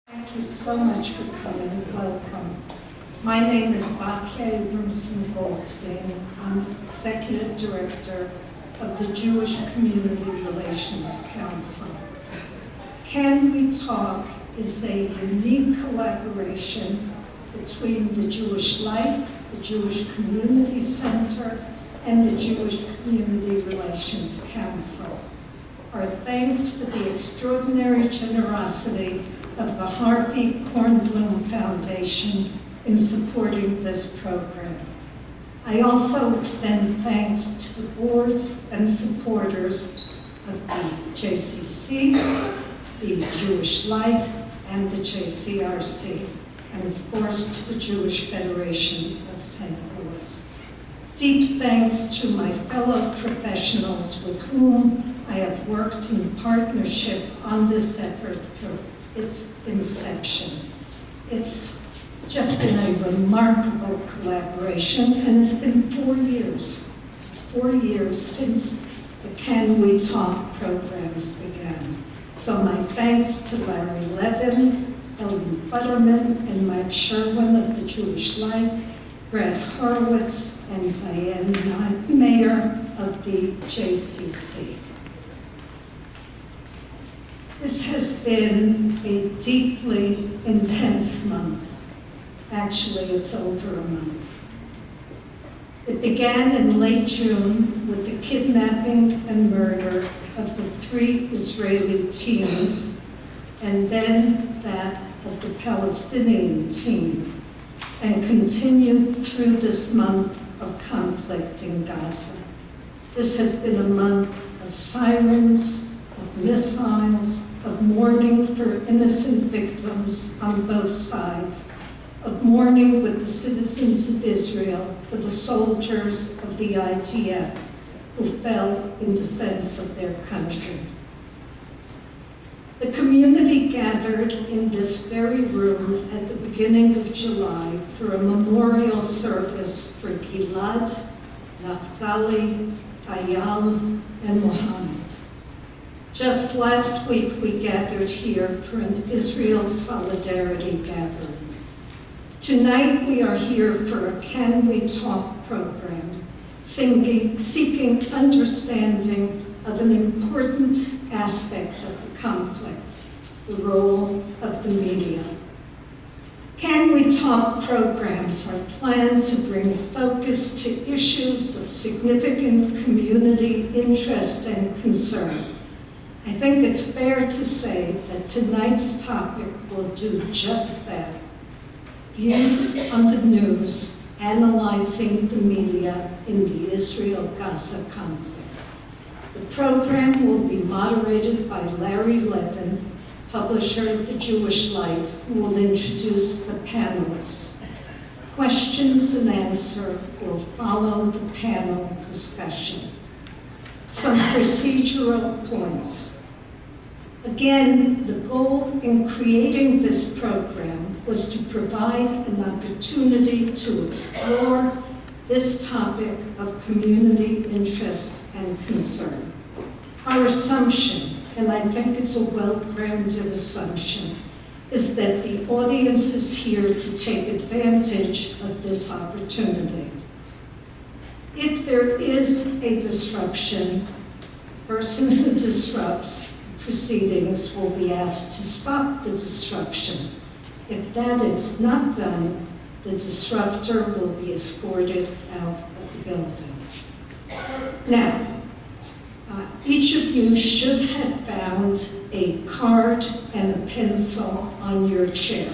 Thank you so much for coming. Welcome. My name is Batya Abramson-Goldstein. I'm Executive Director of the Jewish Community Relations Council. Can We Talk is a unique collaboration between the Jewish Life, the Jewish Community Center, and the Jewish Community Relations Council. Our thanks for the extraordinary generosity of the Harvey Kornblum Foundation in supporting this program. I also extend thanks to the boards and supporters of the JCC, the Jewish Life, and the JCRC, and of course to the Jewish Federation of St. Louis. Deep thanks to my fellow professionals with whom I have worked in partnership on this effort for its inception. It's just been a remarkable collaboration, and it's been 4 years. It's 4 years since the Can We Talk programs began. So my thanks to Larry Levin, Ellen Futterman, and Mike Sherwin of the Jewish Life, Brad Horowitz, and Diane Mayer of the JCC. This has been a deeply intense month. Actually, it's over a month. It began in late June with the kidnapping and murder of the 3 Israeli teens, and then that of the Palestinian teen, and continued through this month of conflict in Gaza. This has been a month of sirens, of missiles, of mourning for innocent victims on both sides, of mourning with the citizens of Israel for the soldiers of the IDF who fell in defense of their country. The community gathered in this very room at the beginning of July for a memorial service for Gilad, Naftali, Ayal, and Mohammed. Just last week, we gathered here for an Israel Solidarity gathering. Tonight, we are here for a Can We Talk program, seeking understanding of an important aspect of the conflict, the role of the media. Can We Talk programs are planned to bring focus to issues of significant community interest and concern. I think it's fair to say that tonight's topic will do just that. Views on the news, analyzing the media in the Israel-Gaza conflict. The program will be moderated by Larry Levin, publisher of the Jewish Life, who will introduce the panelists. Questions and answers will follow the panel discussion. Some procedural points. Again, the goal in creating this program was to provide an opportunity to explore this topic of community interest and concern. Our assumption, and I think it's a well-grounded assumption, is that the audience is here to take advantage of this opportunity. If there is a disruption, the person who disrupts proceedings will be asked to stop the disruption. If that is not done, the disruptor will be escorted out of the building. Now, each of you should have found a card and a pencil on your chair.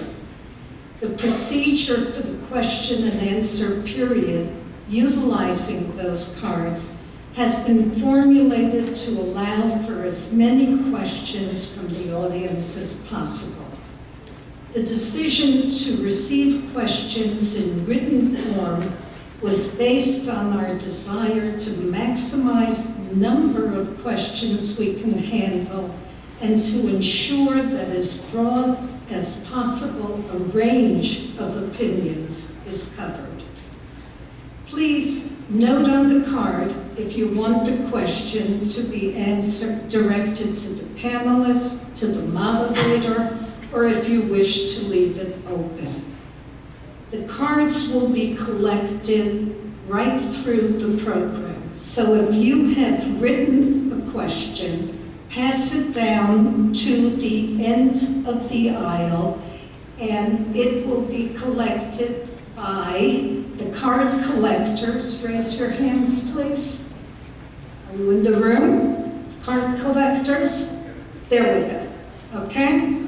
The procedure for the question and answer period utilizing those cards has been formulated to allow for as many questions from the audience as possible. The decision to receive questions in written form was based on our desire to maximize the number of questions we can handle and to ensure that as broad as possible a range of opinions is covered. Please note on the card if you want the question to be directed to the panelists, to the moderator, or if you wish to leave it open. The cards will be collected right through the program. So if you have written a question, pass it down to the end of the aisle, and it will be collected by the card collectors. Raise your hands, please. Are you in the room? Card collectors? There we go. Okay?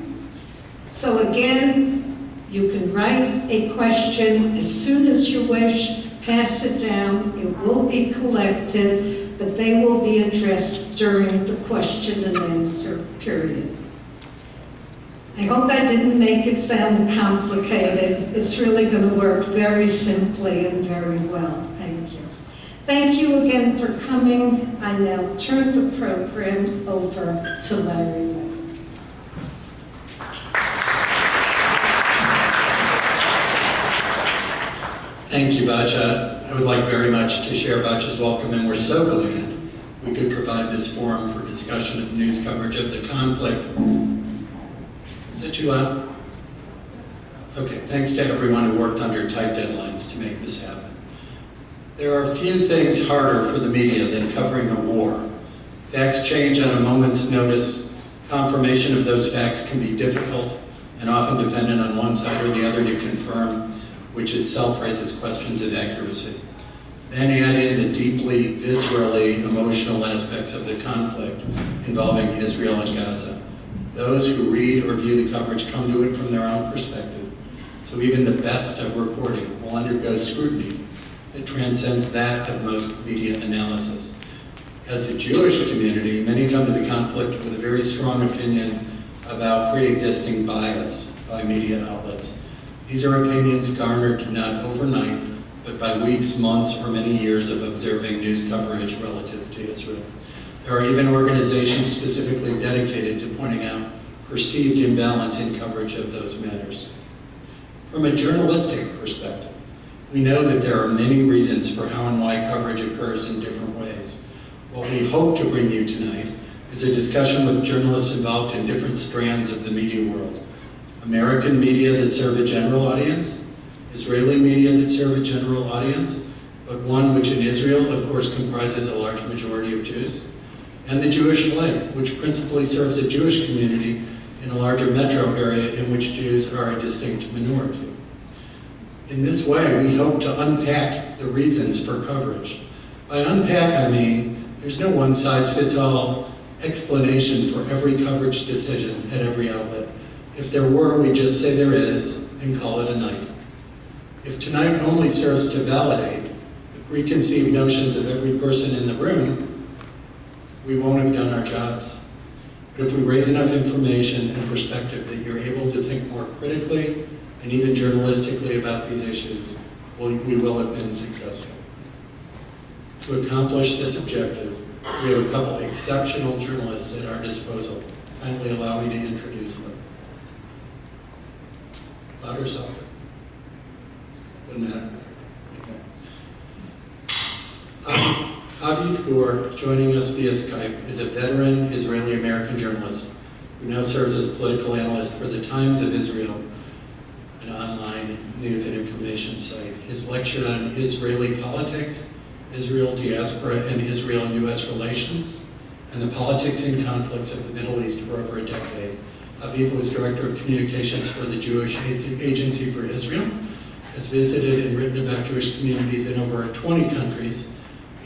So again, you can write a question as soon as you wish, pass it down, it will be collected, but they will be addressed during the question and answer period. I hope I didn't make it sound complicated. It's really going to work very simply and very well. Thank you. Thank you again for coming. I now turn the program over to Larry Levin. Thank you, Bacha. I would like very much to share Bacha's welcome, and we're so glad we could provide this forum for discussion of news coverage of the conflict. Is that too loud? Okay, thanks to everyone who worked under tight deadlines to make this happen. There are few things harder for the media than covering a war. Facts change on a moment's notice. Confirmation of those facts can be difficult and often dependent on one side or the other to confirm, which itself raises questions of accuracy. Then add in the deeply, viscerally emotional aspects of the conflict involving Israel and Gaza. Those who read or view the coverage come to it from their own perspective. So even the best of reporting will undergo scrutiny that transcends that of most media analysis. As a Jewish community, many come to the conflict with a very strong opinion about pre-existing bias by media outlets. These are opinions garnered not overnight, but by weeks, months, or many years of observing news coverage relative to Israel. There are even organizations specifically dedicated to pointing out perceived imbalance in coverage of those matters. From a journalistic perspective, we know that there are many reasons for how and why coverage occurs in different ways. What we hope to bring you tonight is a discussion with journalists involved in different strands of the media world. American media that serve a general audience, Israeli media that serve a general audience, but one which in Israel, of course, comprises a large majority of Jews, and the Jewish light, which principally serves a Jewish community in a larger metro area in which Jews are a distinct minority. In this way, we hope to unpack the reasons for coverage. By unpack, I mean there's no one-size-fits-all explanation for every coverage decision at every outlet. If there were, we'd just say there is and call it a night. If tonight only serves to validate the preconceived notions of every person in the room, we won't have done our jobs. But if we raise enough information and perspective that you're able to think more critically and even journalistically about these issues, we will have been successful. To accomplish this objective, we have a couple exceptional journalists at our disposal. Kindly allow me to introduce them. Louder or softer? Wouldn't matter. Okay. Haviv, joining us via Skype, is a veteran Israeli-American journalist who now serves as political analyst for the Times of Israel, an online news and information site. He's lectured on Israeli politics, Israel diaspora, and Israel-U.S. relations, and the politics and conflicts of the Middle East for over a decade. Haviv was director of communications for the Jewish Agency for Israel, has visited and written about Jewish communities in over 20 countries.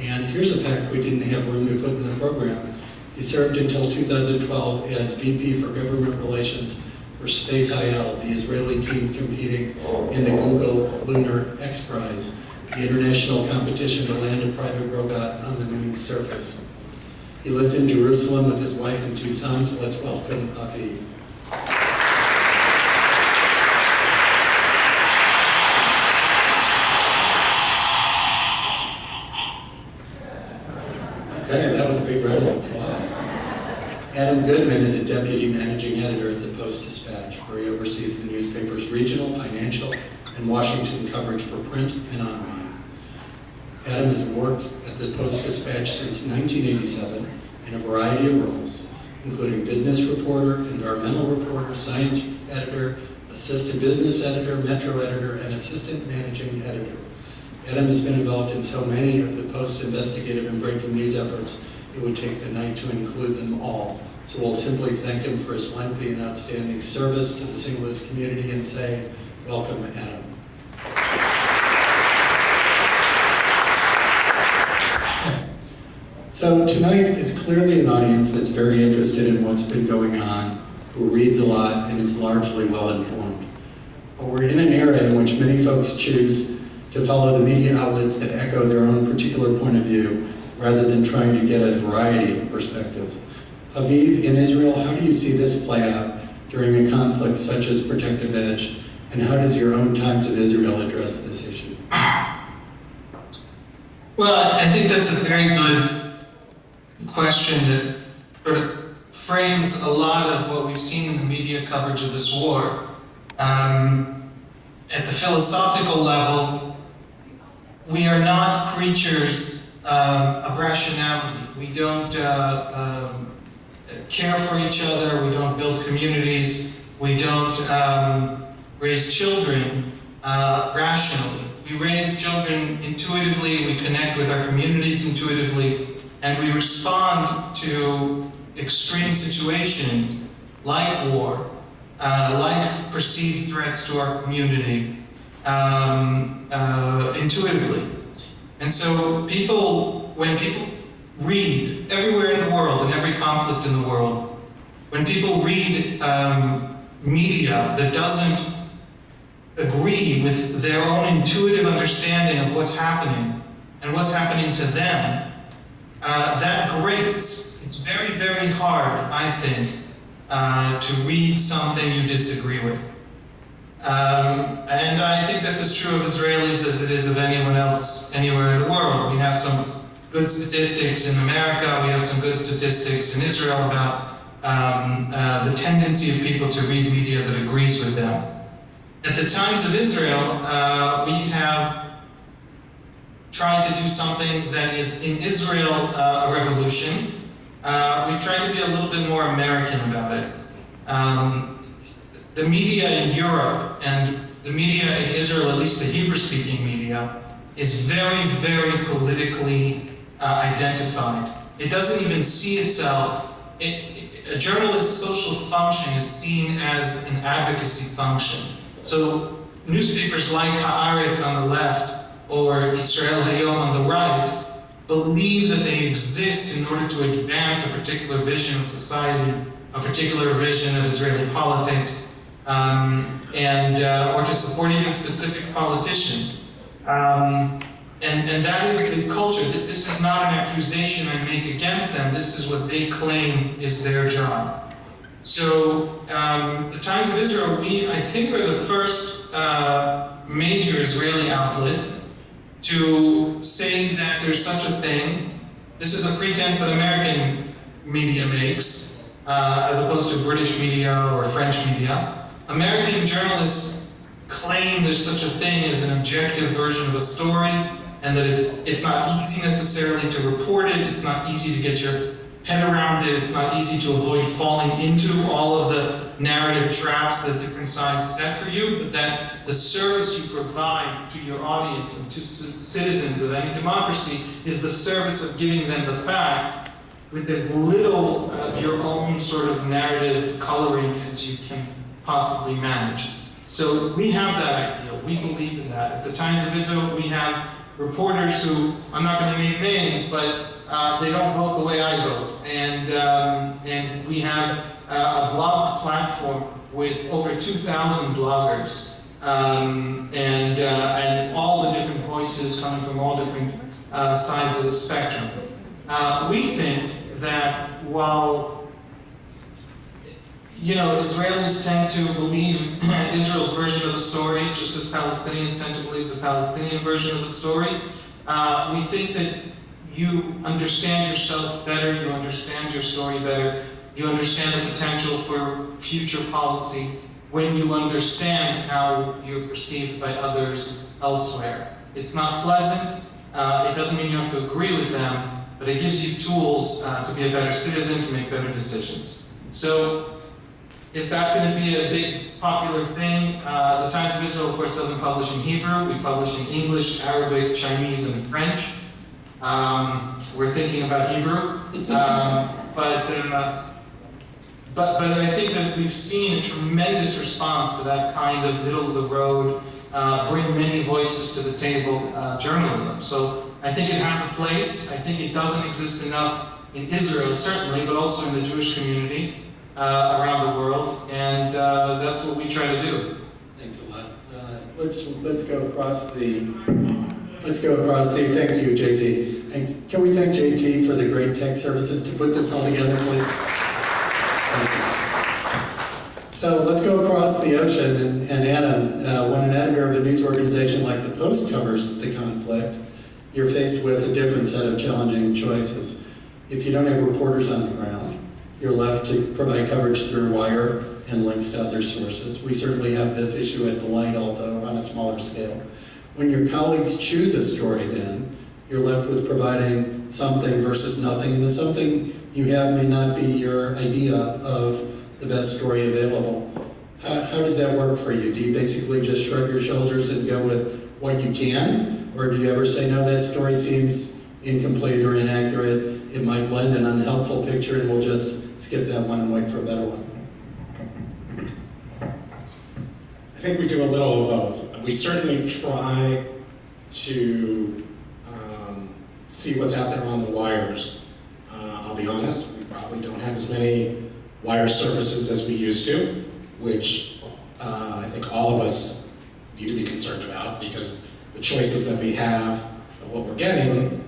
And here's a fact we didn't have room to put in the program. He served until 2012 as VP for Government Relations for Space IL, the Israeli team competing in the Google Lunar X Prize, the international competition to land a private robot on the moon's surface. He lives in Jerusalem with his wife and two sons. Let's welcome Haviv. Okay, that was a big round of applause. Adam Goodman is a deputy managing editor at the Post-Dispatch, where he oversees the newspaper's regional, financial, and Washington coverage for print and online. Adam has worked at the Post-Dispatch since 1987 in a variety of roles, including business reporter, environmental reporter, science editor, assistant business editor, metro editor, and assistant managing editor. Adam has been involved in so many of the post-investigative and breaking news efforts, it would take the night to include them all. So we'll simply thank him for his lengthy and outstanding service to the St. Louis community and say, welcome, Adam. So tonight is clearly an audience that's very interested in what's been going on, who reads a lot and is largely well-informed. But we're in an era in which many folks choose to follow the media outlets that echo their own particular point of view rather than trying to get a variety of perspectives. Haviv, in Israel, how do you see this play out during a conflict such as Protective Edge, and how does your own Times of Israel address this issue? Well, I think that's a very good question that sort of frames a lot of what we've seen in the media coverage of this war. At the philosophical level, we are not creatures of rationality. We don't care for each other, we don't build communities, we don't raise children rationally. We raise children intuitively, we connect with our communities intuitively, and we respond to extreme situations like war, like perceived threats to our community, intuitively. And so when people read everywhere in the world, in every conflict in the world, when people read media that doesn't agree with their own intuitive understanding of what's happening and what's happening to them, that grates. It's very, very hard, I think, to read something you disagree with. And I think that's as true of Israelis as it is of anyone else anywhere in the world. We have some good statistics in America, we have some good statistics in Israel about the tendency of people to read media that agrees with them. At the Times of Israel, we have tried to do something that is in Israel a revolution. We've tried to be a little bit more American about it. The media in Europe and the media in Israel, at least the Hebrew-speaking media, is very, very politically identified. It doesn't even see itself. A journalist's social function is seen as an advocacy function. So newspapers like Haaretz on the left or Israel Hayom on the right believe that they exist in order to advance a particular vision of society, a particular vision of Israeli politics, or to support even specific politicians. And that is the culture. This is not an accusation I make against them. This is what they claim is their job. So the Times of Israel, I think, are the first major Israeli outlet to say that there's such a thing. This is a pretense that American media makes, as opposed to British media or French media. American journalists claim there's such a thing as an objective version of a story, and that it's not easy necessarily to report it, it's not easy to get your head around it, it's not easy to avoid falling into all of the narrative traps that different sides set for you, but that the service you provide to your audience and to citizens of any democracy is the service of giving them the facts with as little of your own sort of narrative coloring as you can possibly manage. So we have that idea, we believe in that. At the Times of Israel, we have reporters who, I'm not going to name names, but they don't vote the way I vote. And we have a blog platform with over 2,000 bloggers and all the different voices coming from all different sides of the spectrum. We think that while Israelis tend to believe Israel's version of the story, just as Palestinians tend to believe the Palestinian version of the story, we think that you understand yourself better, you understand your story better, you understand the potential for future policy when you understand how you're perceived by others elsewhere. It's not pleasant, it doesn't mean you have to agree with them, but it gives you tools to be a better citizen, to make better decisions. So is that going to be a big popular thing? The Times of Israel, of course, doesn't publish in Hebrew. We publish in English, Arabic, Chinese, and French. We're thinking about Hebrew. But I think that we've seen a tremendous response to that kind of middle-of-the-road, bring many voices to the table journalism. So I think it has a place. I think it doesn't exist enough in Israel, certainly, but also in the Jewish community around the world. And that's what we try to do. Thanks a lot. Let's go across the. Thank you, JT. And can we thank JT for the great tech services to put this all together, please? Thank you. So let's go across the ocean, and Adam, when an editor of a news organization like The Post covers the conflict, you're faced with a different set of challenging choices. If you don't have reporters on the ground, you're left to provide coverage through wire and links to other sources. We certainly have this issue at The Light, although on a smaller scale. When your colleagues choose a story then, you're left with providing something versus nothing, and the something you have may not be your idea of the best story available. How does that work for you? Do you basically just shrug your shoulders and go with what you can? Or do you ever say, no, that story seems incomplete or inaccurate, it might lend an unhelpful picture, and we'll just skip that one and wait for a better one? I think we do a little of both. We certainly try to see what's out there on the wires. I'll be honest, we probably don't have as many wire services as we used to, which I think all of us need to be concerned about, because the choices that we have of what we're getting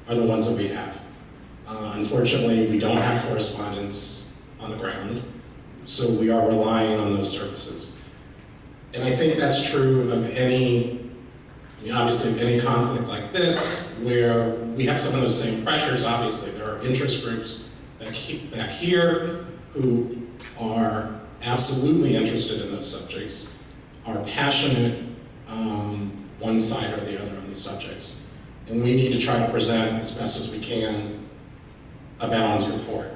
are the ones that we have. Unfortunately, we don't have correspondents on the ground, so we are relying on those services. And I think that's true of obviously any conflict like this, where we have some of those same pressures. Obviously, there are interest groups back here who are absolutely interested in those subjects, are passionate one side or the other on these subjects. And we need to try to present as best as we can a balanced report.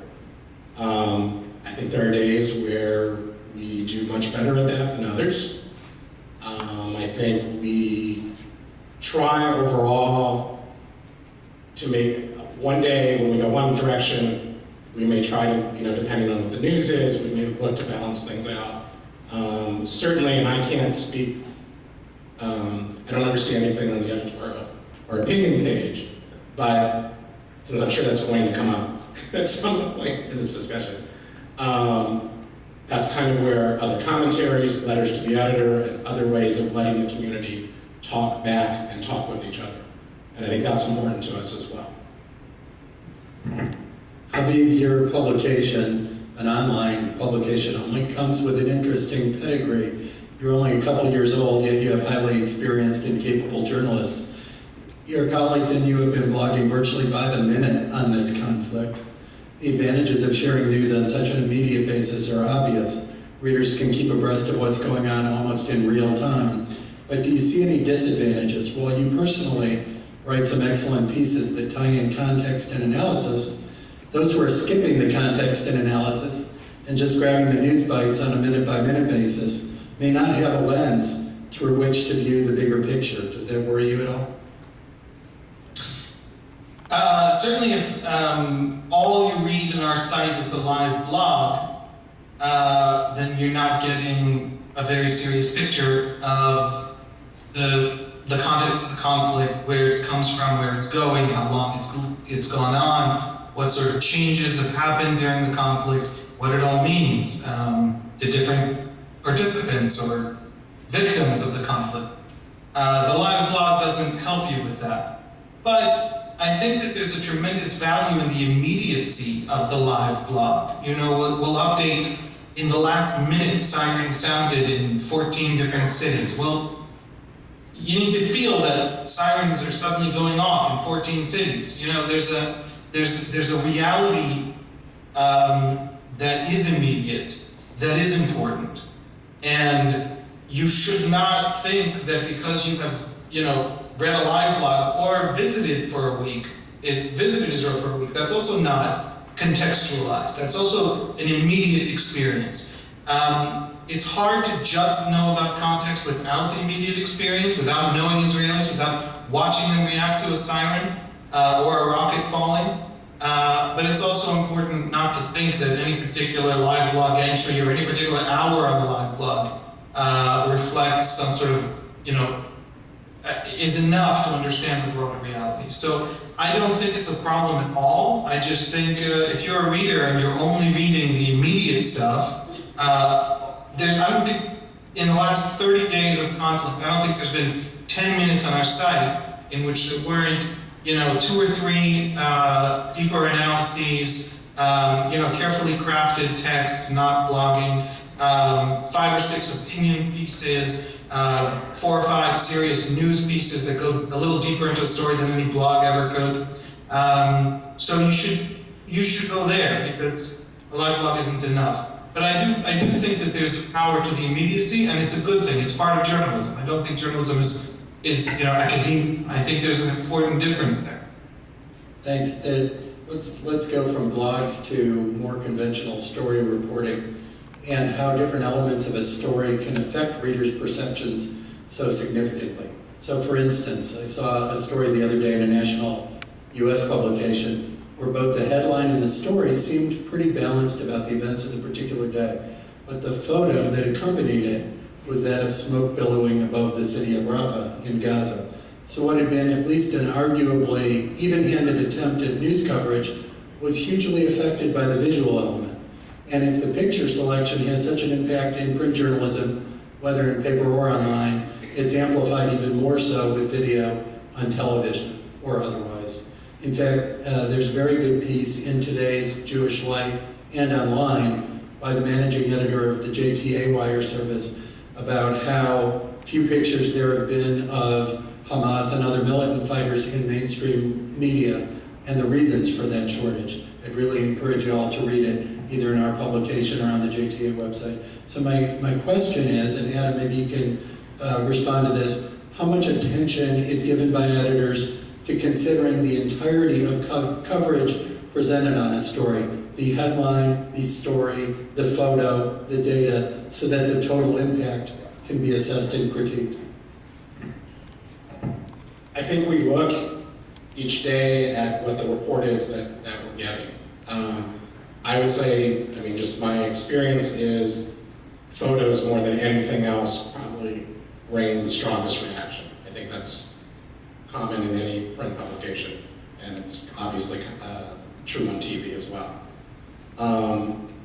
I think there are days where we do much better at that than others. I think we try overall to make one day when we go one direction, we may try to, depending on what the news is, we may look to balance things out. Certainly, and I can't speak, I don't understand anything on the editorial or opinion page, but since I'm sure that's going to come up at some point in this discussion, that's kind of where other commentaries, letters to the editor, and other ways of letting the community talk back and talk with each other. And I think that's important to us as well. Haviv, your publication, an online publication, only comes with an interesting pedigree. You're only a couple years old, yet you have highly experienced and capable journalists. Your colleagues and you have been blogging virtually by the minute on this conflict. The advantages of sharing news on such an immediate basis are obvious. Readers can keep abreast of what's going on almost in real time. But do you see any disadvantages? While you personally write some excellent pieces that tie in context and analysis, those who are skipping the context and analysis and just grabbing the news bites on a minute-by-minute basis may not have a lens through which to view the bigger picture. Does that worry you at all? Certainly if all you read in our site is the live blog, then you're not getting a very serious picture of the context of the conflict, where it comes from, where it's going, how long it's gone on, what sort of changes have happened during the conflict, what it all means to different participants or victims of the conflict. The live blog doesn't help you with that. But I think that there's a tremendous value in the immediacy of the live blog. We'll update in the last minute, siren sounded in 14 different cities. Well, you need to feel that sirens are suddenly going off in 14 cities. There's a reality that is immediate, that is important. And you should not think that because you have, read a live blog or visited for a week visited Israel for a week, that's also not contextualized. That's also an immediate experience. It's hard to just know about context without the immediate experience, without knowing Israelis, without watching them react to a siren or a rocket falling. But it's also important not to think that any particular live blog entry or any particular hour on the live blog reflects some sort of, is enough to understand the broader reality. So I don't think it's a problem at all. I just think if you're a reader and you're only reading the immediate stuff, I don't think in the last 30 days of conflict, I don't think there's been 10 minutes on our site in which there weren't, 2 or 3 deeper analyses, carefully crafted texts, not blogging, 5 or 6 opinion pieces, 4 or 5 serious news pieces that go a little deeper into a story than any blog ever could. So you should go there because a live blog isn't enough. But I do think that there's a power to the immediacy, and it's a good thing. It's part of journalism. I don't think journalism is academia. I think there's an important difference there. Thanks. Let's go from blogs to more conventional story reporting and how different elements of a story can affect readers' perceptions so significantly. So for instance, I saw a story the other day in a national US publication where both the headline and the story seemed pretty balanced about the events of the particular day. But the photo that accompanied it was that of smoke billowing above the city of Rafah in Gaza. So what had been at least an arguably even-handed attempt at news coverage was hugely affected by the visual element. And if the picture selection has such an impact in print journalism, whether in paper or online, it's amplified even more so with video on television or otherwise. In fact, there's a very good piece in today's Jewish Light and online by the managing editor of the JTA Wire service about how few pictures there have been of Hamas and other militant fighters in mainstream media and the reasons for that shortage. I'd really encourage you all to read it, either in our publication or on the JTA website. So my question is, and Adam, maybe you can respond to this, how much attention is given by editors to considering the entirety of coverage presented on a story, the headline, the story, the photo, the data, so that the total impact can be assessed and critiqued? I think we look each day at what the report is that we're getting. I would say, just my experience is photos more than anything else probably bring the strongest reaction. I think that's common in any print publication, and it's obviously true on TV as well.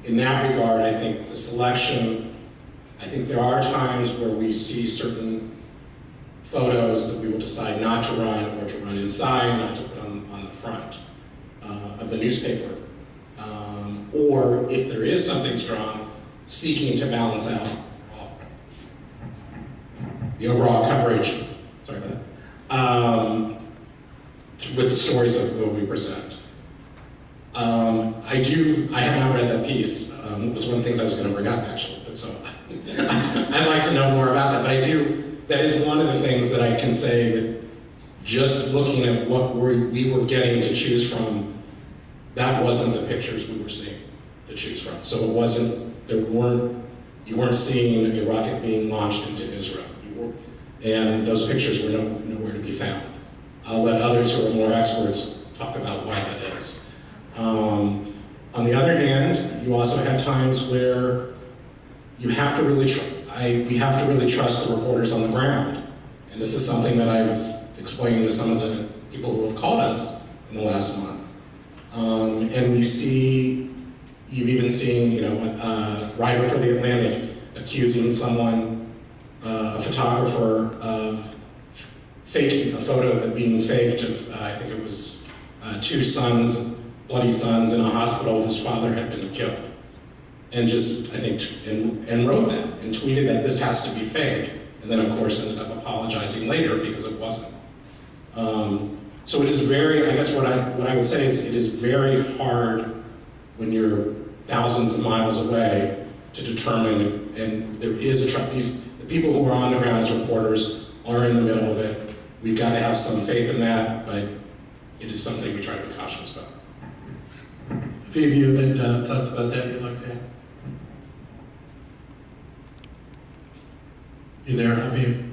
In that regard, I think the selection, I think there are times where we see certain photos that we will decide not to run, or to run inside, not to put on the front of the newspaper. Or if there is something strong, seeking to balance out the overall coverage, sorry about that, with the stories that we present. I have not read that piece. It was one of the things I was going to bring up, actually, but so I'd like to know more about that, but that is one of the things that I can say that just looking at what we were getting to choose from, that wasn't the pictures we were seeing to choose from. So it wasn't, you weren't seeing a rocket being launched into Israel. And those pictures were nowhere to be found. I'll let others who are more experts talk about why that is. On the other hand, you also have times where you have to really we have to really trust the reporters on the ground. And this is something that I've explained to some of the people who have called us in the last month. And you've even seen, a writer for The Atlantic accusing someone, a photographer, of faking a photo of being faked of, I think it was 2 sons, bloody sons in a hospital whose father had been killed. And and wrote that and tweeted that this has to be fake. And then of course ended up apologizing later because it wasn't. So it is very, I guess what I would say is it is very hard when you're thousands of miles away to determine, and there is the people who are on the ground as reporters are in the middle of it. We've got to have some faith in that, but it is something we try to be cautious about. Haviv, you have thoughts about that you'd like to add? You there, Haviv?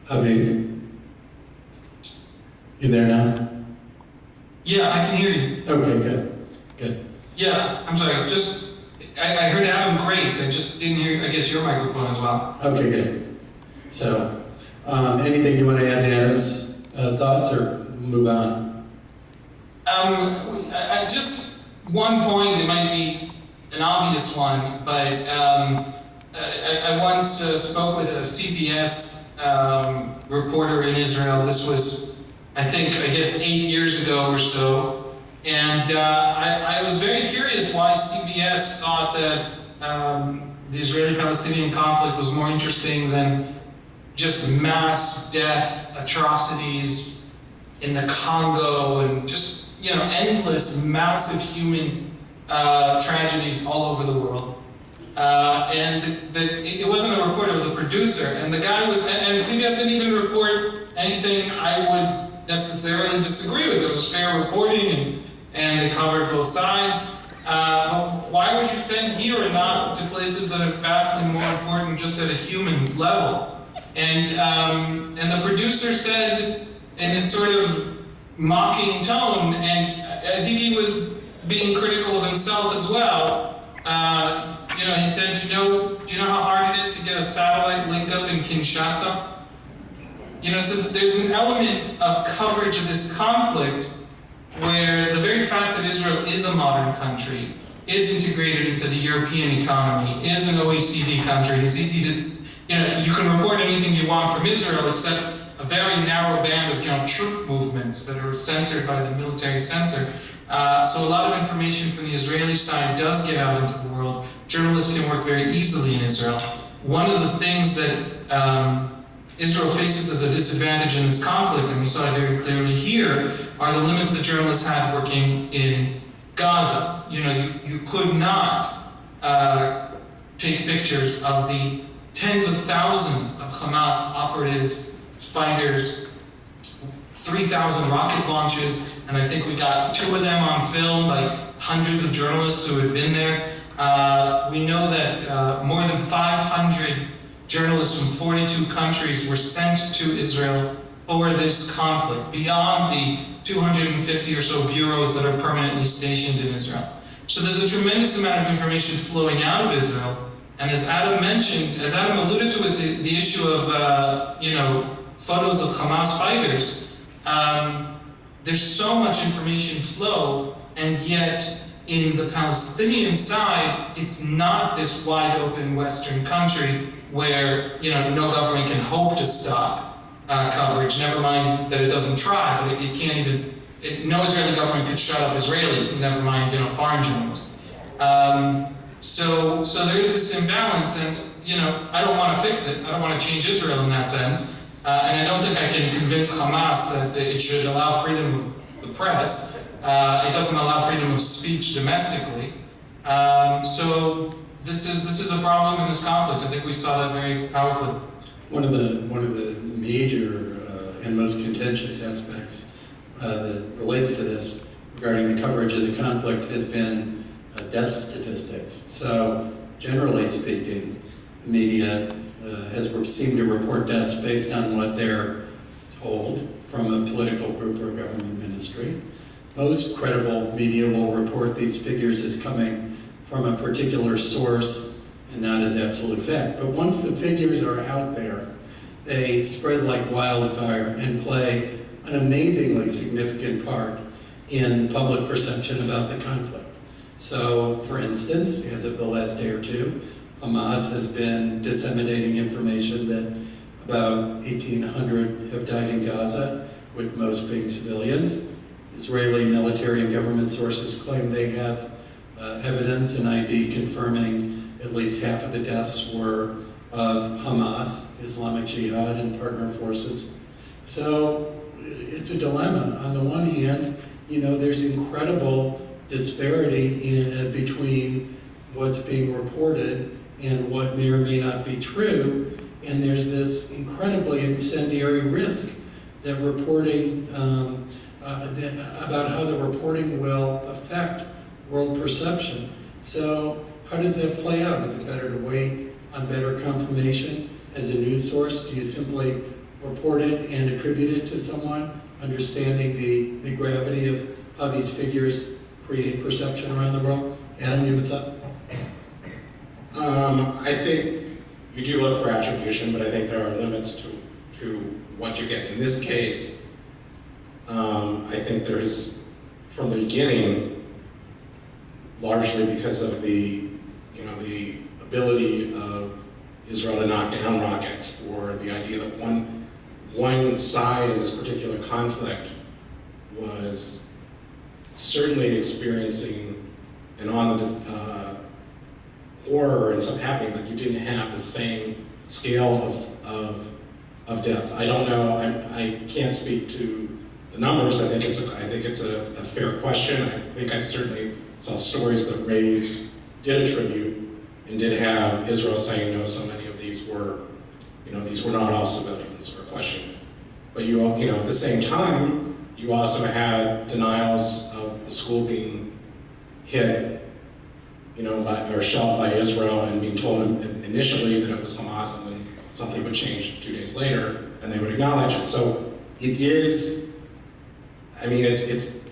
Haviv? You there now? Yeah, I can hear you. Okay, good. Good. Yeah, I'm sorry. I heard Adam great. I just didn't hear, I guess, your microphone as well. Okay, good. So, anything you want to add to Adam's thoughts, or move on? Just one point, it might be an obvious one, but I once spoke with a CBS reporter in Israel. This was, I guess 8 years ago or so. And I was very curious why CBS thought that the Israeli-Palestinian conflict was more interesting than just mass death, atrocities in the Congo, and just, endless, massive human tragedies all over the world. And it wasn't a reporter, it was a producer. And the guy and CBS didn't even report anything I would necessarily disagree with. It was fair reporting, and they covered both sides. Why would you send here and not to places that are vastly more important just at a human level? And the producer said in a sort of mocking tone, and I think he was being critical of himself as well. He said, do you know how hard it is to get a satellite link up in Kinshasa? So there's an element of coverage of this conflict where the very fact that Israel is a modern country, is integrated into the European economy, is an OECD country, is easy to, you can report anything you want from Israel except a very narrow band of, troop movements that are censored by the military censor. So a lot of information from the Israeli side does get out into the world. Journalists can work very easily in Israel. One of the things that Israel faces as a disadvantage in this conflict, and we saw it very clearly here, are the limits that journalists had working in Gaza. You could not take pictures of the tens of thousands of Hamas operatives, fighters, 3,000 rocket launches, and I think we got 2 of them on film by hundreds of journalists who had been there. We know that more than 500 journalists from 42 countries were sent to Israel for this conflict, beyond the 250 or so bureaus that are permanently stationed in Israel. So there's a tremendous amount of information flowing out of Israel. And as Adam mentioned, as Adam alluded to with the issue of, photos of Hamas fighters, there's so much information flow, and yet in the Palestinian side, it's not this wide open Western country where, no government can hope to stop coverage, never mind that it doesn't try, but it can't even, no Israeli government could shut up Israelis, never mind, foreign journalists. So there is this imbalance, and, I don't want to fix it. I don't want to change Israel in that sense. And I don't think I can convince Hamas that it should allow freedom of the press. It doesn't allow freedom of speech domestically. So this is a problem in this conflict. I think we saw that very powerfully. One of the major and most contentious aspects that relates to this regarding the coverage of the conflict has been death statistics. So generally speaking, the media has seemed to report deaths based on what they're told from a political group or a government ministry. Most credible media will report these figures as coming from a particular source and not as absolute fact. But once the figures are out there, they spread like wildfire and play an amazingly significant part in public perception about the conflict. So, for instance, as of the last day or two, Hamas has been disseminating information that about 1,800 have died in Gaza, with most being civilians. Israeli military and government sources claim they have evidence and ID confirming at least half of the deaths were of Hamas, Islamic Jihad, and partner forces. So it's a dilemma. On the one hand, there's incredible disparity between what's being reported and what may or may not be true. and there's this incredibly incendiary risk that reporting, about how the reporting will affect world perception. So how does that play out? Is it better to wait on better confirmation as a news source? Do you simply report it and attribute it to someone, understanding the gravity of how these figures create perception around the world? Adam, you have a thought? I think you do look for attribution, but I think there are limits to what you get. In this case, I think there is, from the beginning, largely because of the ability of Israel to knock down rockets, or the idea that one side in this particular conflict was certainly experiencing an horror and stuff happening, that you didn't have the same scale of deaths. I don't know. I can't speak to the numbers. I think it's a fair question. I think I certainly saw stories that did attribute and did have Israel saying, no, so many of these were not all civilians, or questioned. But at the same time, you also had denials of a school being hit, or shelled by Israel, and being told initially that it was Hamas, and then something would change 2 days later, and they would acknowledge it. So it is, it's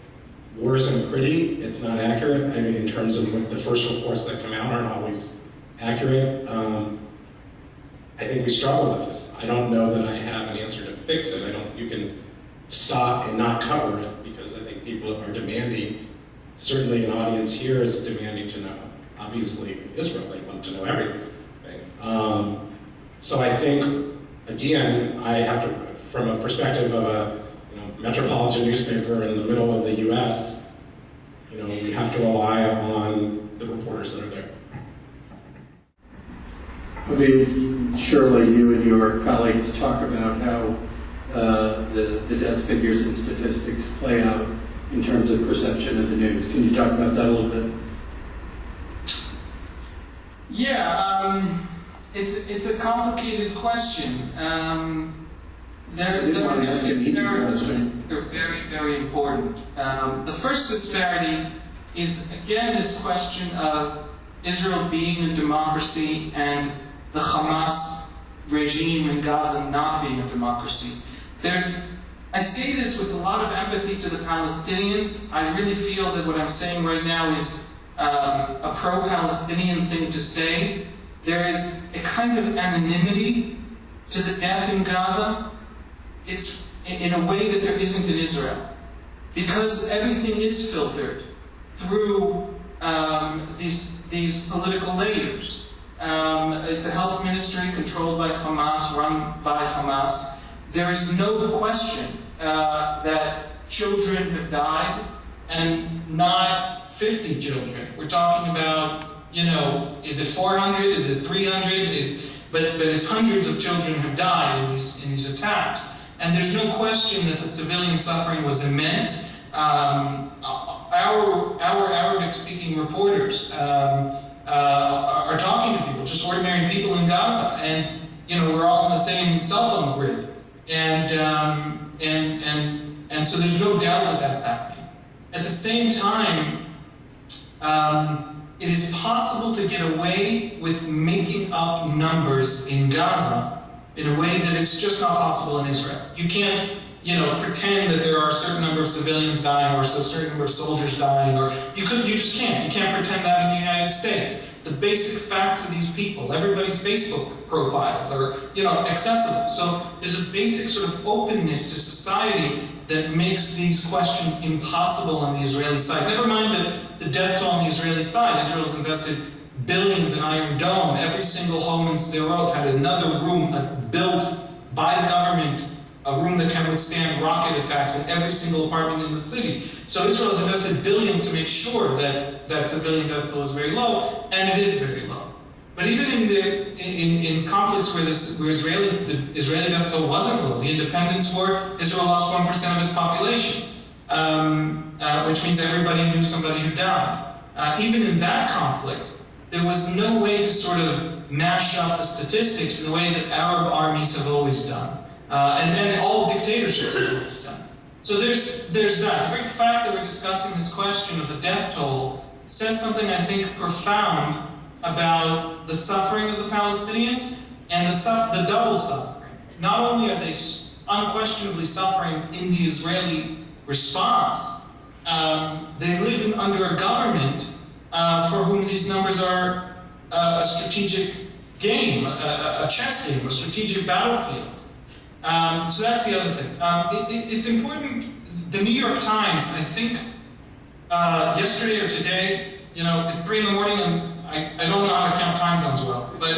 worse and pretty. It's not accurate. In terms of the first reports that come out aren't always accurate. I think we struggle with this. I don't know that I have an answer to fix it. I don't think you can stop and not cover it, because I think people are demanding, certainly an audience here is demanding to know. Obviously, Israel, they want to know everything. So I think, again, I have to, from a perspective of a metropolitan newspaper in the middle of the U.S., we have to rely on the reporters that are there. Haviv, surely you and your colleagues talk about how the death figures and statistics play out in terms of perception of the news. Can you talk about that a little bit? Yeah, it's a complicated question. They're very, very important. The first disparity is, again, this question of Israel being a democracy and the Hamas regime in Gaza not being a democracy. I say this with a lot of empathy to the Palestinians. I really feel that what I'm saying right now is a pro-Palestinian thing to say. There is a kind of anonymity to the death in Gaza. It's in a way that there isn't in Israel, because everything is filtered through these political layers. It's a health ministry controlled by Hamas, run by Hamas. There is no question that children have died, and not 50 children. We're talking about, is it 400? Is it 300? But it's hundreds of children have died in these attacks. And there's no question that the civilian suffering was immense. Our Arabic-speaking reporters are talking to people, just ordinary people in Gaza, and we're all on the same cell phone grid, and so there's no doubt that that's happening. At the same time, it is possible to get away with making up numbers in Gaza in a way that it's just not possible in Israel. You can't, pretend that there are a certain number of civilians dying or a certain number of soldiers dying, or you just can't. You can't pretend that in the United States. The basic facts of these people, everybody's Facebook profiles are, accessible. So there's a basic sort of openness to society that makes these questions impossible on the Israeli side. Never mind that the death toll on the Israeli side. Israel has invested billions in Iron Dome. Every single home in Sderot had another room built by the government, a room that can withstand rocket attacks in every single apartment in the city. So Israel has invested billions to make sure that civilian death toll is very low, and it is very low. But even in conflicts where the Israeli death toll wasn't low, the Independence War, Israel lost 1% of its population, which means everybody knew somebody who died. Even in that conflict, there was no way to sort of mash up the statistics in the way that Arab armies have always done, and all dictatorships have always done. So there's that. The very fact that we're discussing this question of the death toll says something, I think, profound about the suffering of the Palestinians and the double suffering. Not only are they unquestionably suffering in the Israeli response, they live under a government for whom these numbers are a strategic game, a chess game, a strategic battlefield. So that's the other thing. It's important. The New York Times, I think, yesterday or today, it's 3 in the morning, and I don't know how to count time zones well, but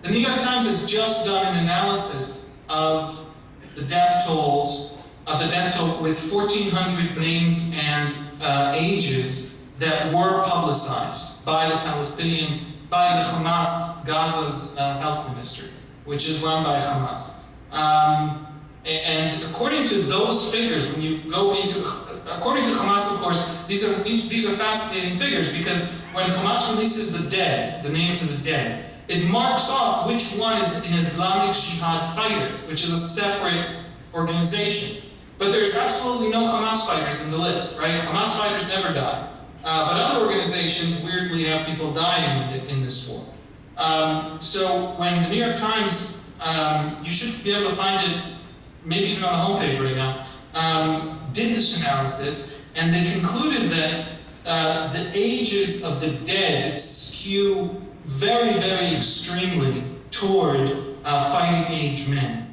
the New York Times has just done an analysis of the death toll with 1,400 names and ages that were publicized by the Hamas, Gaza's health ministry, which is run by Hamas. And according to those figures, when you go into, according to Hamas, of course, these are fascinating figures, because when Hamas releases the dead, the names of the dead, it marks off which one is an Islamic Jihad fighter, which is a separate organization. But there's absolutely no Hamas fighters in the list, right? Hamas fighters never die. But other organizations weirdly have people dying in this war. So when the New York Times, you should be able to find it, maybe even on the homepage right now, did this analysis, and they concluded that the ages of the dead skew very, very extremely toward fighting age men.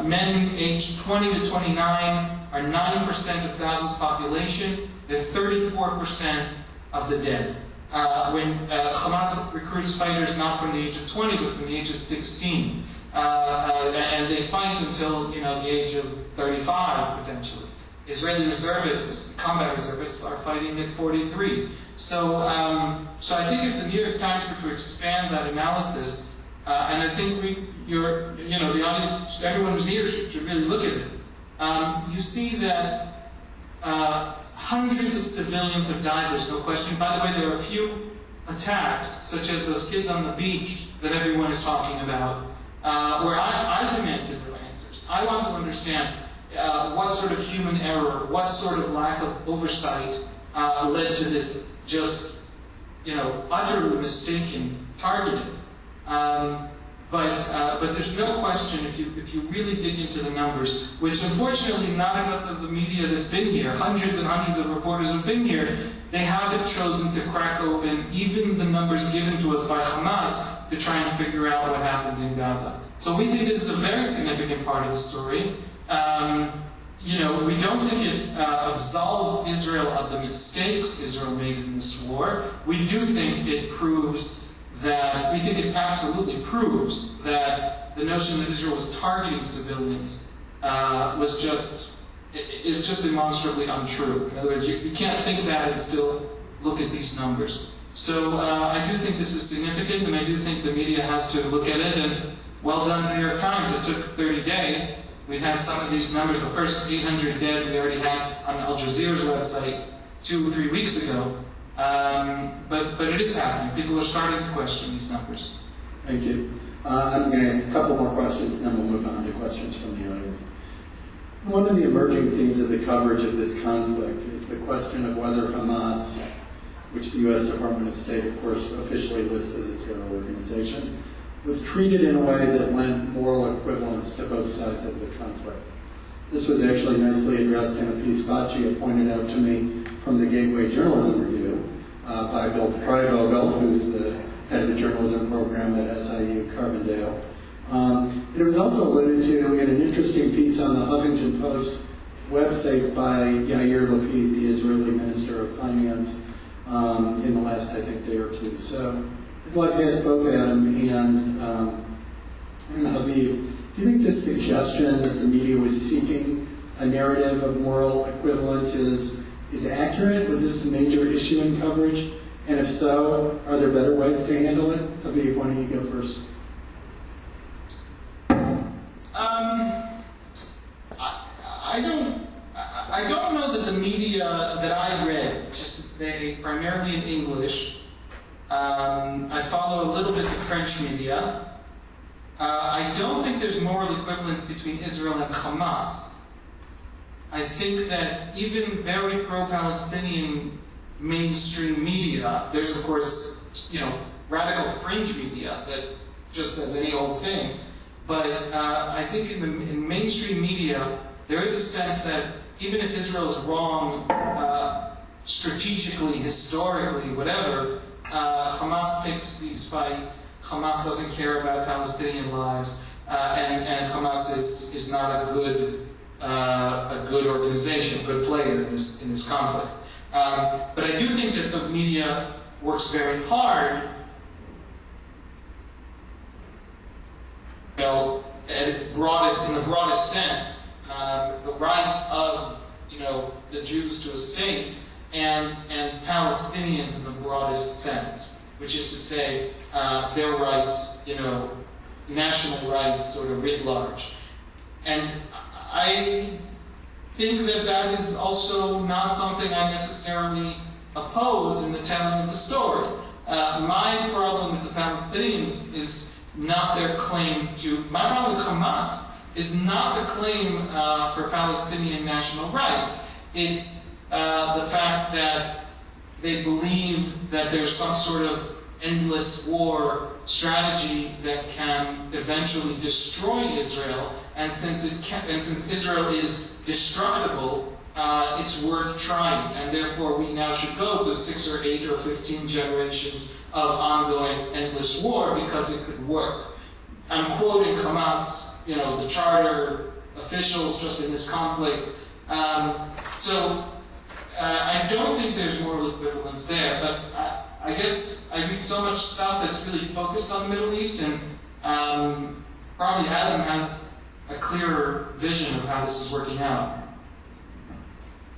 Men aged 20 to 29 are 9% of Gaza's population. They're 34% of the dead. When Hamas recruits fighters not from the age of 20, but from the age of 16. And they fight until, the age of 35, potentially. Israeli reservists, combat reservists, are fighting at 43. So I think if the New York Times were to expand that analysis, and I think the audience, everyone who's here should really look at it. You see that hundreds of civilians have died, there's no question. By the way, there are a few attacks, such as those kids on the beach that everyone is talking about, where I demanded real answers. I want to understand what sort of human error, what sort of lack of oversight led to this just, utterly mistaken targeting. But there's no question, if you really dig into the numbers, which unfortunately not enough of the media that's been here, hundreds and hundreds of reporters have been here, they haven't chosen to crack open even the numbers given to us by Hamas to try and figure out what happened in Gaza. So we think this is a very significant part of the story. We don't think it absolves Israel of the mistakes Israel made in this war. We do think it proves that, we think it absolutely proves that the notion that Israel was targeting civilians is just demonstrably untrue. In other words, you can't think that and still look at these numbers. So I do think this is significant, and I do think the media has to look at it, and well done, New York Times. It took 30 days. We've had some of these numbers. The first 800 dead we already had on Al Jazeera's website 2 or 3 weeks ago. But it is happening. People are starting to question these numbers. Thank you. I'm going to ask a couple more questions, and then we'll move on to questions from the audience. One of the emerging themes of the coverage of this conflict is the question of whether Hamas, which the U.S. Department of State, of course, officially lists as a terror organization, was treated in a way that lent moral equivalence to both sides of the conflict. This was actually nicely addressed in a piece Bacci pointed out to me from the Gateway Journalism Review by Bill Freivogel, who's the head of the journalism program at SIU Carbondale. It was also alluded to in an interesting piece on the Huffington Post website by Yair Lapid, the Israeli Minister of Finance, in the last, I think, day or two. So I'd like to ask both Adam and Haviv, do you think this suggestion that the media was seeking a narrative of moral equivalence is accurate? Was this a major issue in coverage? And if so, are there better ways to handle it? Haviv, why don't you go first? I don't know that the media that I read, just say, primarily in English. I follow a little bit the French media. I don't think there's moral equivalence between Israel and Hamas. I think that even very pro-Palestinian mainstream media, there's of course, radical fringe media that just says any old thing, but I think in mainstream media, there is a sense that even if Israel is wrong strategically, historically, whatever, Hamas picks these fights. Hamas doesn't care about Palestinian lives, and Hamas is not a good organization, a good player in this conflict. But I do think that the media works very hard, at its broadest, in the broadest sense, the rights of the Jews to a state and Palestinians in the broadest sense, which is to say their rights, national rights sort of writ large. And I think that is also not something I necessarily oppose in the telling of the story. My problem with the Palestinians is not their claim to, my problem with Hamas is not the claim for Palestinian national rights. It's the fact that they believe that there's some sort of endless war strategy that can eventually destroy Israel, and since Israel is destructible, it's worth trying, and therefore we now should go to 6 or 8 or 15 generations of ongoing endless war because it could work. I'm quoting Hamas, the charter officials just in this conflict. So I don't think there's moral equivalence there, but I guess I read so much stuff that's really focused on the Middle East, and probably Adam has a clearer vision of how this is working out.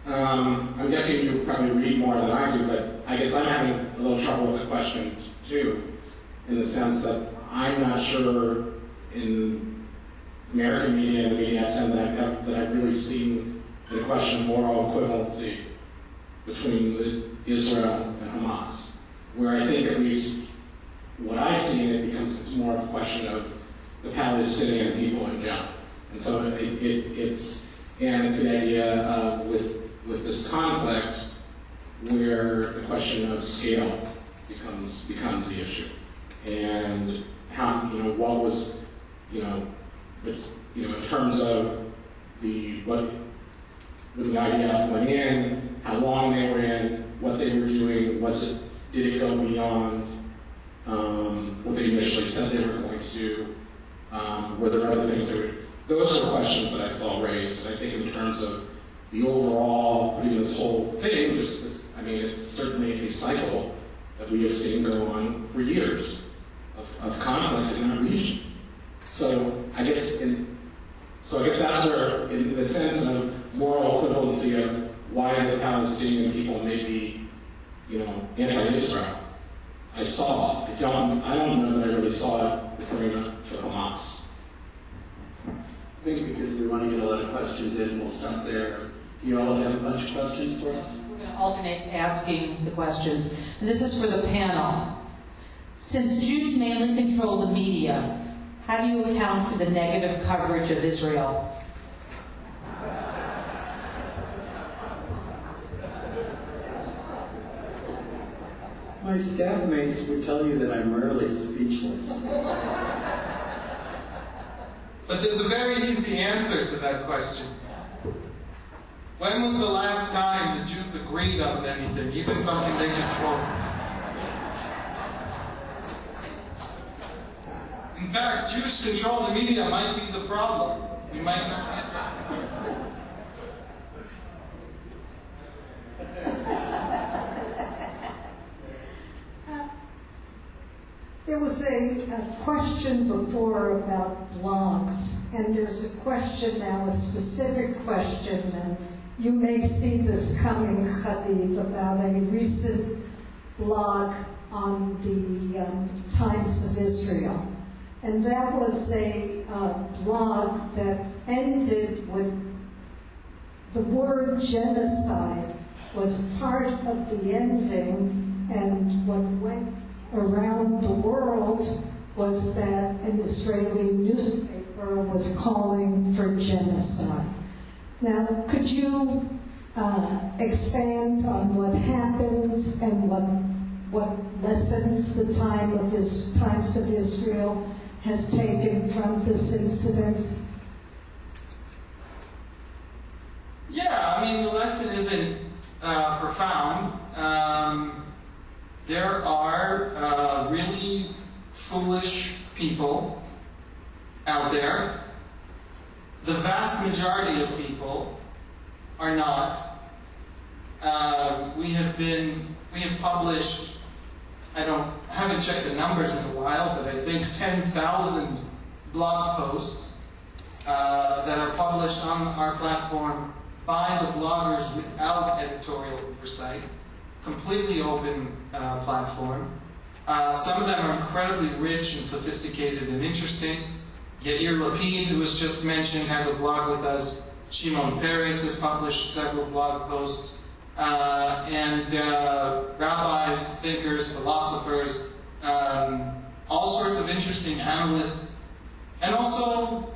I'm guessing you probably read more than I do, but I guess I'm having a little trouble with the question too, in the sense that I'm not sure in American media and the media that I've really seen the question of moral equivalency between Israel and Hamas, where I think at least what I've seen, it's more of a question of the Palestinian people in general. And so it's the idea of with this conflict where the question of scale becomes the issue, and how what was in terms of when the IDF went in, how long they were in, what they were doing, did it go beyond what they initially said they were going to do? Were there other things those are questions that I saw raised. And I think in terms of the overall, putting this whole thing, it's certainly a cycle that we have seen go on for years of conflict in our region. So I guess that's where, in the sense of moral equivalency of why the Palestinian people may be, anti-Israel, I don't know that I really saw it referring to Hamas. I think because we want to get a lot of questions in, we'll stop there. You all have a bunch of questions for us? We're going to alternate asking the questions. And this is for the panel. Since Jews mainly control the media, how do you account for the negative coverage of Israel? My staff mates would tell you that I'm rarely speechless. But there's a very easy answer to that question. When was the last time the Jews agreed on anything, even something they control? In fact, Jews control the media might be the problem. We might not get There was a question before about blogs, and there's a question now, a specific question, and you may see this coming, Haviv, about a recent blog on the Times of Israel. And that was a blog that ended with the word genocide was part of the ending, and what went around the world was that an Israeli newspaper was calling for genocide. Now, could you expand on what happened and what lessons the Times of Israel has taken from this incident? Yeah, I mean, the lesson isn't profound. There are really foolish people out there. The vast majority of people are not. We have published, I haven't checked the numbers in a while, but I think 10,000 blog posts that are published on our platform by the bloggers without editorial oversight. Completely open platform. Some of them are incredibly rich and sophisticated and interesting. Yair Lapid, who was just mentioned, has a blog with us. Shimon Peres has published several blog posts. And rabbis, thinkers, philosophers, all sorts of interesting analysts. And also,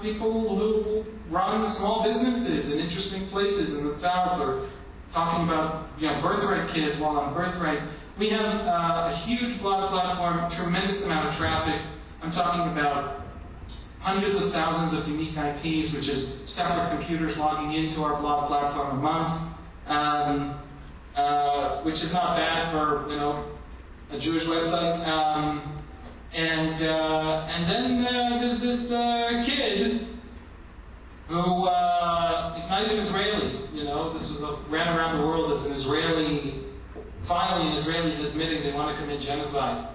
people who run small businesses in interesting places in the South, or talking about birthright kids while on birthright. We have a huge blog platform, tremendous amount of traffic. I'm talking about hundreds of thousands of unique IPs, which is separate computers logging into our blog platform a month, which is not bad for a Jewish website. And then there's this kid who he's not even Israeli. This was ran around the world as an Israeli. Finally, an Israeli is admitting they want to commit genocide.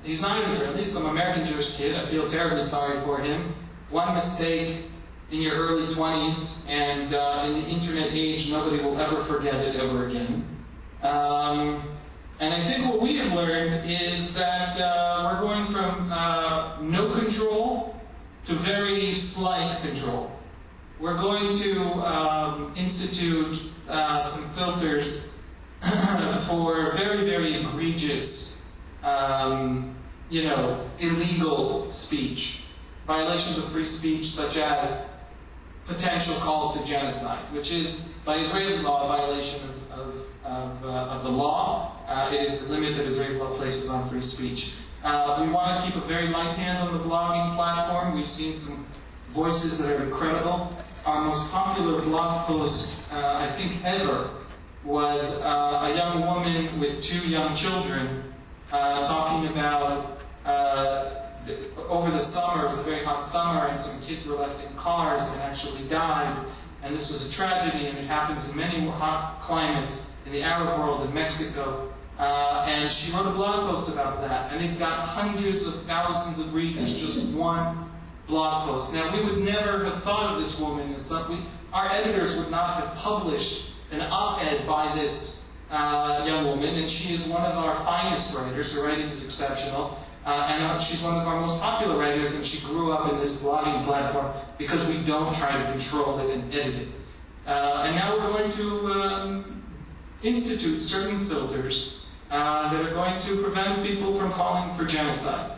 He's not an Israeli. He's some American Jewish kid. I feel terribly sorry for him. One mistake in your early 20s, and in the internet age, nobody will ever forget it ever again. And I think what we have learned is that we're going from no control to very slight control. We're going to institute some filters for very, very egregious, illegal speech, violations of free speech, such as potential calls to genocide, which is, by Israeli law, a violation of the law. It is the limit that Israeli law places on free speech. We want to keep a very light hand on the blogging platform. We've seen some voices that are incredible. Our most popular blog post, I think ever, was a young woman with 2 young children talking about over the summer. It was a very hot summer, and some kids were left in cars and actually died. And this was a tragedy, and it happens in many hot climates in the Arab world, in Mexico. And she wrote a blog post about that, and it got hundreds of thousands of reads, just one blog post. Now, we would never have thought of this woman as something. Our editors would not have published an op-ed by this young woman, and she is one of our finest writers. Her writing is exceptional. And she's one of our most popular writers, and she grew up in this blogging platform because we don't try to control it and edit it. And now we're going to institute certain filters that are going to prevent people from calling for genocide.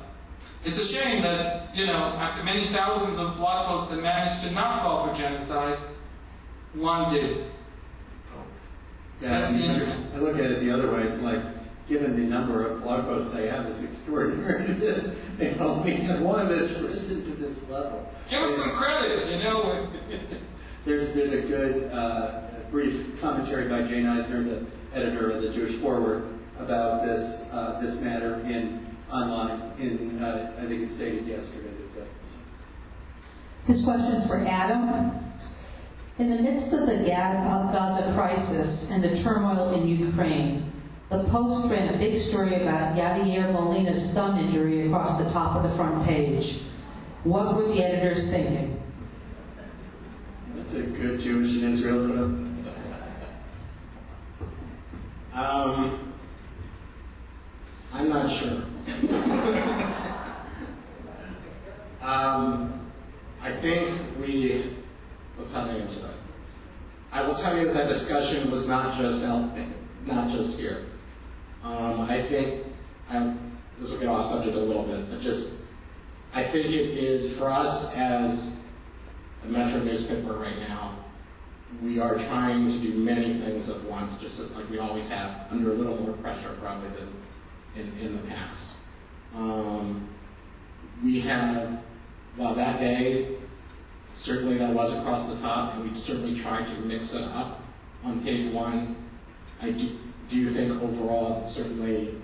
It's a shame that, after many thousands of blog posts that managed to not call for genocide, one did. That's the internet. I look at it the other way. It's like, given the number of blog posts they have, it's extraordinary that they only have one that's risen to this level. Give us some credit, There's a good brief commentary by Jane Eisner, the editor of the Jewish Forward, about this matter online. I think it stated yesterday the 5th. This question is for Adam. In the midst of the Gaza crisis and the turmoil in Ukraine, the Post ran a big story about Yair Molina's thumb injury across the top of the front page. What were the editors thinking? That's a good Jewish in Israel put I'm not sure. I think let's have an answer that. that that discussion was not just here. I think, this will get off subject a little bit, but I think it is for us as a Metro newspaper right now, we are trying to do many things at once, just like we always have, under a little more pressure probably than in the past. We have, well, that day, certainly that was across the top, and we certainly tried to mix it up on page one. I do think overall, certainly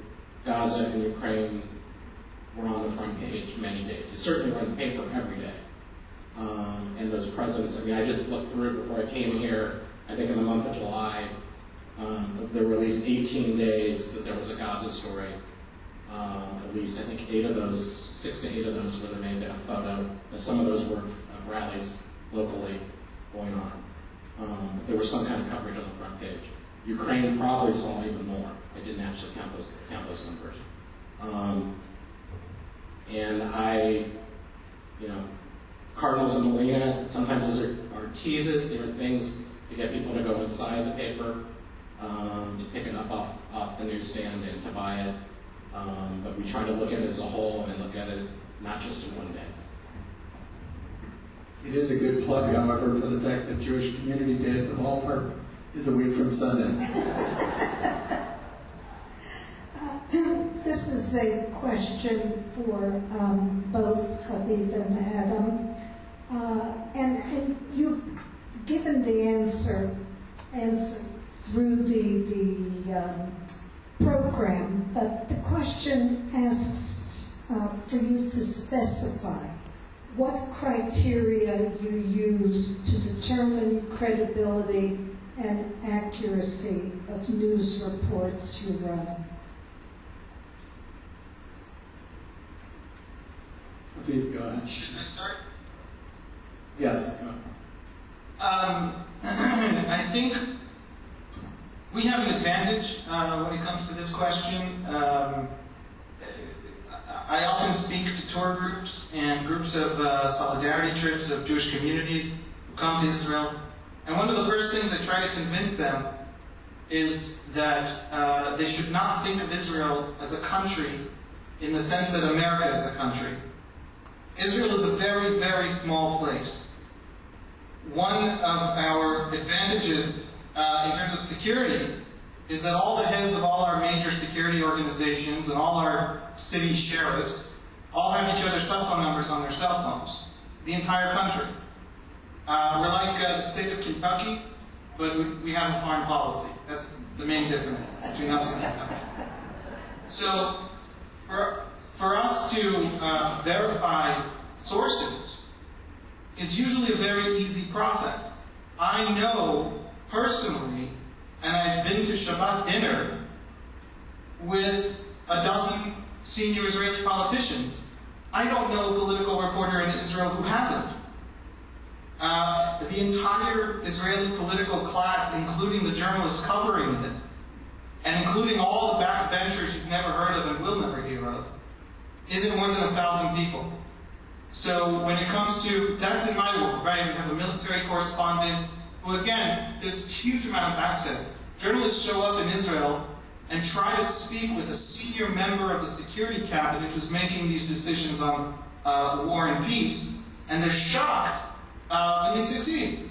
Gaza and Ukraine were on the front page many days. It certainly were in the paper every day. And those presidents, I mean, I just looked through before I came here, I think in the month of July, there were at least 18 days that there was a Gaza story. At least, I think 6 to 8 of those where there may have been a photo. And some of those were rallies locally going on. There was some kind of coverage on the front page. Ukraine probably saw even more. I didn't actually count those numbers. And Cardinals and Molina, sometimes those are teases. They are things to get people to go inside the paper, to pick it up off the newsstand and to buy it. But we try to look at it as a whole and look at it not just in one day. It is a good plug, however, for the fact that Jewish Community Day at the ballpark is a week from Sunday. This is a question for both Haviv and Adam. And you've given the answer through the program, but the question asks for you to specify what criteria you use to determine credibility and accuracy of news reports you run. Haviv, go ahead. Should I start? Yes, go ahead. I think we have an advantage when it comes to this question. I often speak to tour groups and groups of solidarity trips of Jewish communities who come to Israel. And one of the first things I try to convince them is that they should not think of Israel as a country in the sense that America is a country. Israel is a very, very small place. One of our advantages in terms of security is that all the heads of all our major security organizations and all our city sheriffs all have each other's cell phone numbers on their cell phones. The entire country. We're like the state of Kentucky, but we have a foreign policy. That's the main difference between us and Kentucky. So, for us to verify sources is usually a very easy process. I know personally, and I've been to Shabbat dinner with a dozen senior Israeli politicians. I don't know a political reporter in Israel who hasn't. The entire Israeli political class, including the journalists covering it, and including all the backbenchers you've never heard of and will never hear of, isn't more than 1,000 people. So when it comes to, that's in my world, right? We have a military correspondent who, again, this huge amount of backtest. Journalists show up in Israel and try to speak with a senior member of the security cabinet who's making these decisions on war and peace, and they're shocked when they succeed.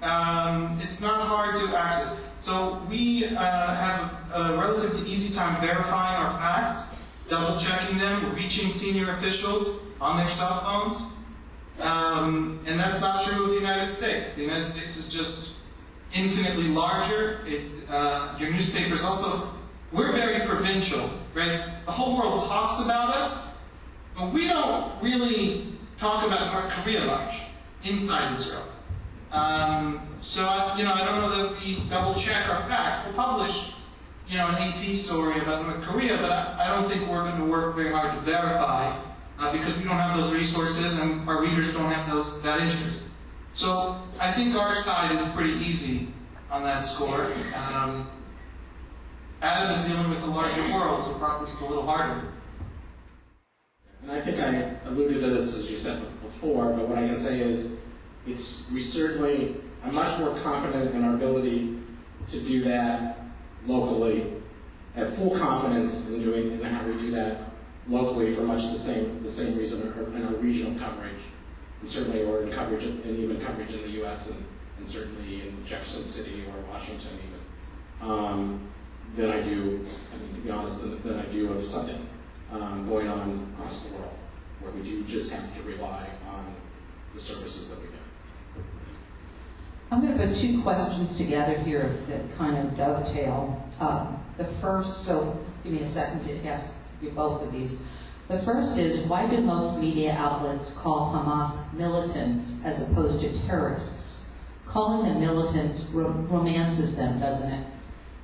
It's not hard to access. So we have a relatively easy time verifying our facts, double-checking them, reaching senior officials on their cell phones. And that's not true of the United States. The United States is just infinitely larger. Your newspapers also, we're very provincial, right? The whole world talks about us, but we don't really talk about North Korea much inside Israel. So I don't know that we double check our fact. We'll publish, an AP story about North Korea, but I don't think we're going to work very hard to verify because we don't have those resources and our readers don't have that interest. So I think our side is pretty easy on that score. Adam is dealing with a larger world, so probably a little harder. And I think I alluded to this, as you said before, but what I can say is we certainly I'm much more confident in our ability to do that locally. I have full confidence in how we do that locally for much the same reason in our regional coverage, and certainly or in coverage and even coverage in the U.S. and certainly in Jefferson City or Washington even, than I do. I mean, to be honest, than I do of something going on across the world, where we do just have to rely on the services that we get. I'm going to put two questions together here that kind of dovetail. The first, so give me a second to ask you both of these. The first is, why do most media outlets call Hamas militants as opposed to terrorists? Calling them militants romances them, doesn't it?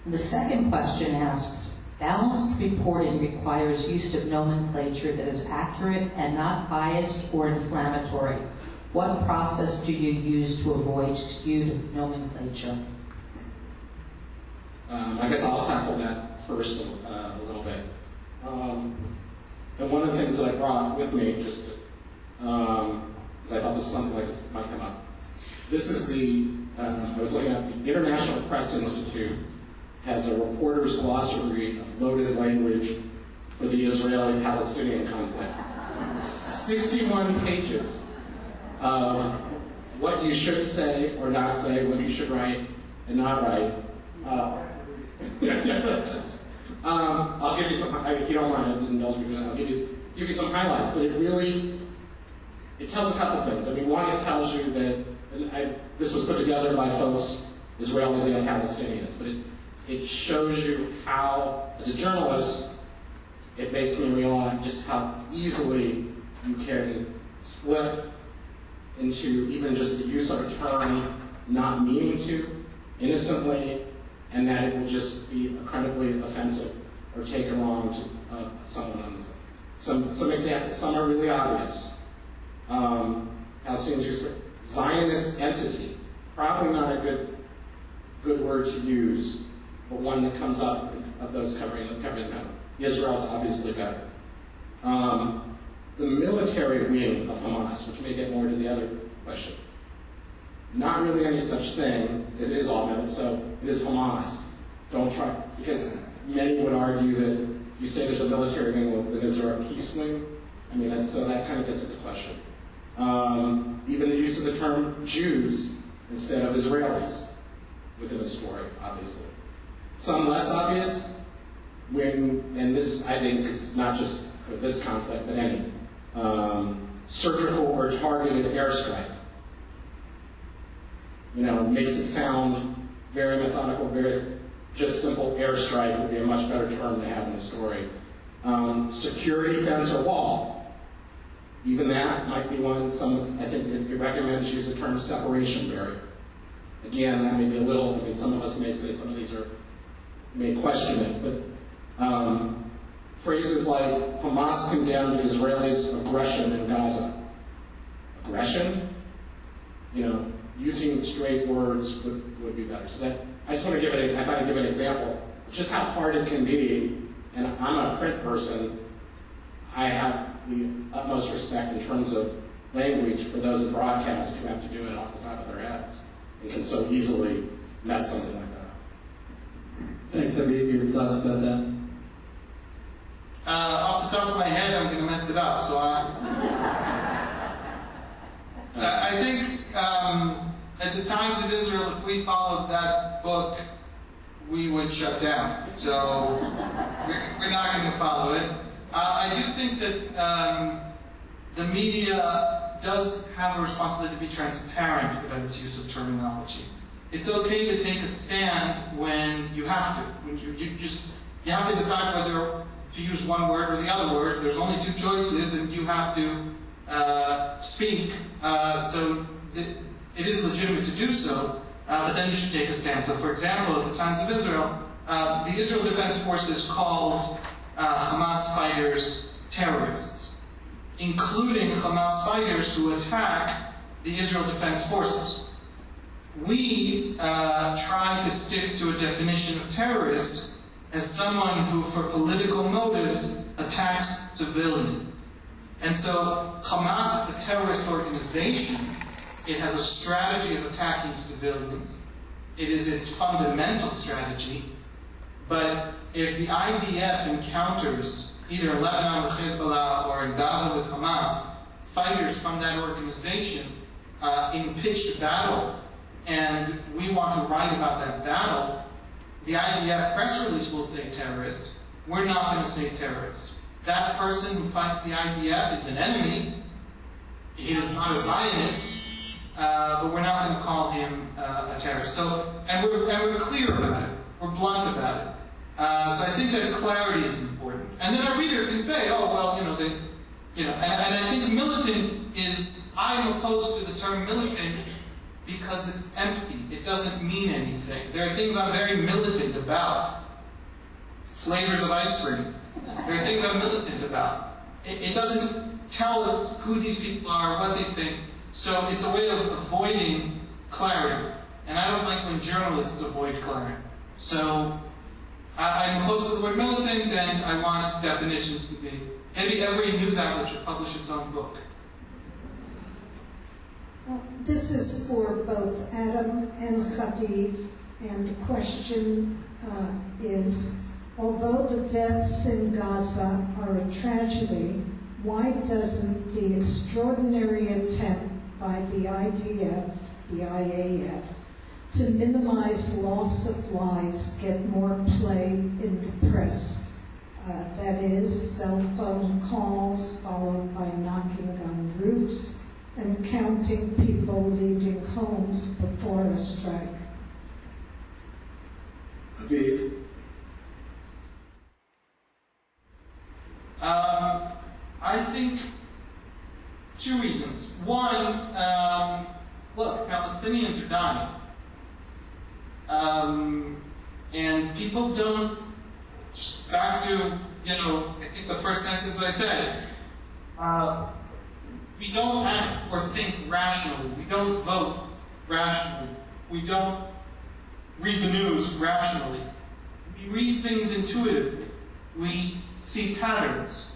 And the second question asks, balanced reporting requires use of nomenclature that is accurate and not biased or inflammatory. What process do you use to avoid skewed nomenclature? I guess I'll tackle that first a little bit. And one of the things that I brought with me, just because I thought this was something like this might come up. This is I was looking at the International Press Institute has a reporter's glossary of loaded language for the Israeli-Palestinian conflict. 61 pages of what you should say or not say, what you should write and not write. I'll give you some, if you don't mind, indulge me, I'll give you some highlights, but it tells a couple things. I mean, one, it tells you that, this was put together by folks, Israelis and Palestinians, but it shows you how, as a journalist, it makes me realize just how easily you can slip into even just the use of a term not meaning to, innocently, and that it will just be incredibly offensive or taken wrong to someone on this. Some examples, some are really obvious. Palestinian Jews, Zionist entity, probably not a good word to use, but one that comes up of those covering them. Israel's obviously better. The military wing of Hamas, which may get more to the other question. Not really any such thing. It is all military, so it is Hamas. Don't try, because many would argue that if you say there's a military wing, then is there a peace wing? I mean, so that kind of gets at the question. Even the use of the term Jews instead of Israelis within a story, obviously. Some less obvious, and this, I think, is not just for this conflict, but any, surgical or targeted airstrike. Makes it sound very methodical, very just simple. Airstrike would be a much better term to have in a story. Security fence or wall. Even that might be one. I think it recommends use the term separation barrier. Again, that may be a little, some of us may say some of these may question it, but phrases like Hamas condemned Israelis' aggression in Gaza. Aggression? Using straight words would be better. So that, I just want to I thought I'd give an example of just how hard it can be, and I'm a print person. I have the utmost respect in terms of language for those in broadcast who have to do it off the top of their heads and can so easily mess something like that. Thanks, Haviv. Your thoughts about that? Off the top of my head, I'm going to mess it up. So I think at the Times of Israel, if we followed that book, we would shut down. So we're not going to follow it. I do think that the media does have a responsibility to be transparent about its use of terminology. It's okay to take a stand when you have to. When you have to decide whether to use one word or the other word. There's only two choices, and you have to speak. So it is legitimate to do so, but then you should take a stand. So, for example, at the Times of Israel, the Israel Defense Forces calls Hamas fighters terrorists, including Hamas fighters who attack the Israel Defense Forces. We try to stick to a definition of terrorist as someone who, for political motives, attacks civilians. And so Hamas, the terrorist organization, It has a strategy of attacking civilians. It is its fundamental strategy. But if the IDF encounters, either in Lebanon with Hezbollah or in Gaza with Hamas, fighters from that organization in pitched battle, and we want to write about that battle, the IDF press release will say terrorist. We're not going to say terrorist. That person who fights the IDF is an enemy. He is not a Zionist, but we're not going to call him a terrorist. So, and we're clear about it. We're blunt about it. So I think that clarity is important. And then a reader can say, oh, well, and I think militant is, I'm opposed to the term militant because it's empty. It doesn't mean anything. There are things I'm very militant about. Flavors of ice cream. There are things I'm militant about. It doesn't tell us who these people are, what they think. So it's a way of avoiding clarity. And I don't like when journalists avoid clarity. So I'm opposed to the word militant, and I want definitions to be. Maybe every news outlet should publish its own book. Well, this is for both Adam and Haviv, and the question is, although the deaths in Gaza are a tragedy, why doesn't the extraordinary attempt by the IDF, the IAF, to minimize loss of lives get more play in the press? That is, cell phone calls followed by knocking on roofs and counting people leaving homes before a strike. Haviv? I think two reasons. One, look, Palestinians are dying. And people don't, back to, I think the first sentence I said, we don't act or think rationally. We don't vote rationally. We don't read the news rationally. We read things intuitively. We see patterns.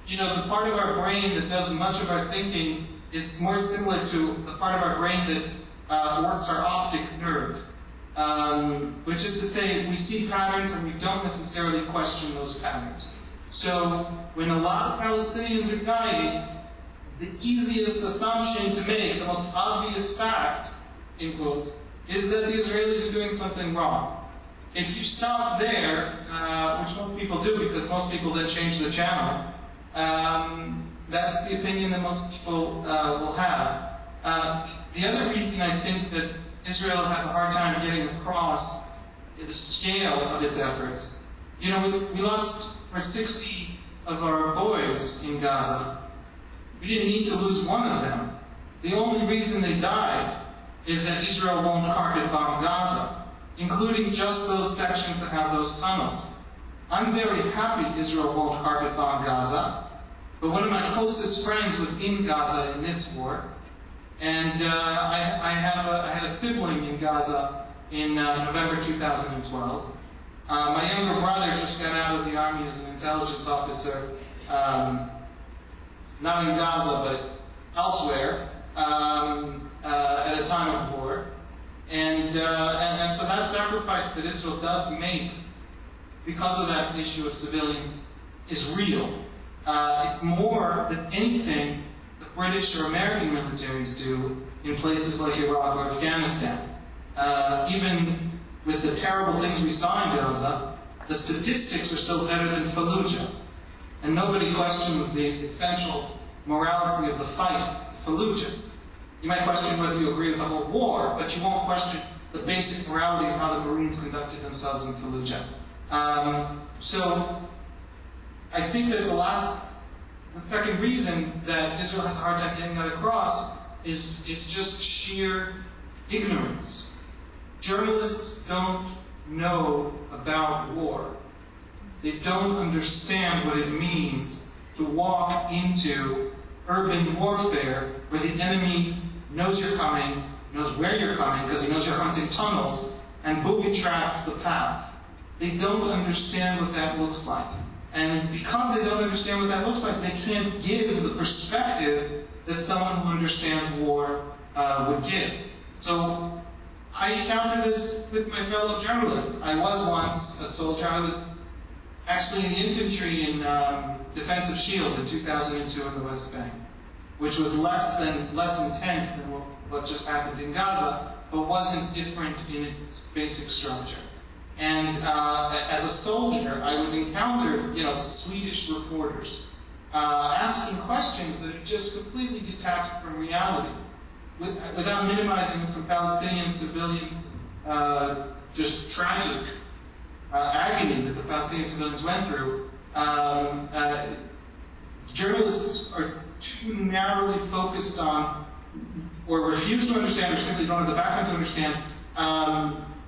The part of our brain that does much of our thinking is more similar to the part of our brain that works our optic nerve. Which is to say, we see patterns and we don't necessarily question those patterns. So, when a lot of Palestinians are dying, the easiest assumption to make, the most obvious fact, in quotes, is that the Israelis are doing something wrong. If you stop there, which most people do because most people then change the channel, that's the opinion that most people will have. The other reason I think that Israel has a hard time getting across the scale of its efforts. We lost 60 of our boys in Gaza. We didn't need to lose one of them. The only reason they died is that Israel won't carpet bomb Gaza, including just those sections that have those tunnels. I'm very happy Israel won't carpet bomb Gaza, but one of my closest friends was in Gaza in this war. And I had a sibling in Gaza in November 2012. My younger brother just got out of the army as an intelligence officer, not in Gaza, but elsewhere, at a time of war. And so that sacrifice that Israel does make because of that issue of civilians is real. It's more than anything British or American militaries do in places like Iraq or Afghanistan. Even with the terrible things we saw in Gaza, the statistics are still better than Fallujah. And nobody questions the essential morality of the fight in Fallujah. You might question whether you agree with the whole war, but you won't question the basic morality of how the Marines conducted themselves in Fallujah. So I think that the second reason that Israel has a hard time getting that across is it's just sheer ignorance. Journalists don't know about war. They don't understand what it means to walk into urban warfare where the enemy knows you're coming, knows where you're coming because he knows you're hunting tunnels, and booby traps the path. They don't understand what that looks like. And because they don't understand what that looks like, they can't give the perspective that someone who understands war would give. So I encounter this with my fellow journalists. I was once a soldier. I was actually in the infantry in Defense of Shield in 2002 in the West Bank, which was less intense than what just happened in Gaza, but wasn't different in its basic structure. And as a soldier, I would encounter, Swedish reporters asking questions that are just completely detached from reality, without minimizing it from Palestinian civilian, just tragic agony that the Palestinian civilians went through. Journalists are too narrowly focused on, or refuse to understand, or simply don't have the background to understand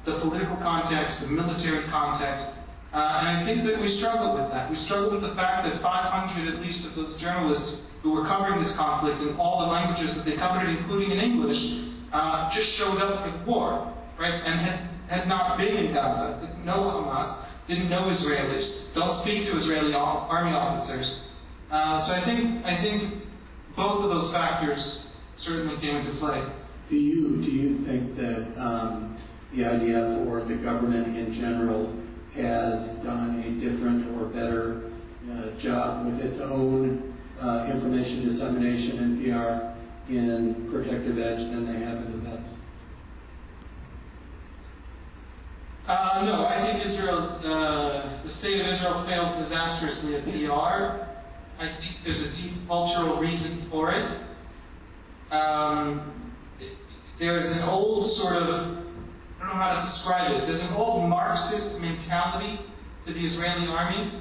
the political context, the military context, and I think that we struggle with that. We struggle with the fact that 500 at least of those journalists who were covering this conflict in all the languages that they covered it, including in English, just showed up for the war, right? And had not been in Gaza, didn't know Hamas, didn't know Israelis, don't speak to Israeli army officers. So I think both of those factors certainly came into play. Do you think that the IDF or the government in general has done a different or better job with its own information dissemination and PR in Protective Edge than they have in the past? No, I think the state of Israel fails disastrously at PR. I think there's a deep cultural reason for it. There's an old sort of, I don't know how to describe it, there's an old Marxist mentality to the Israeli army.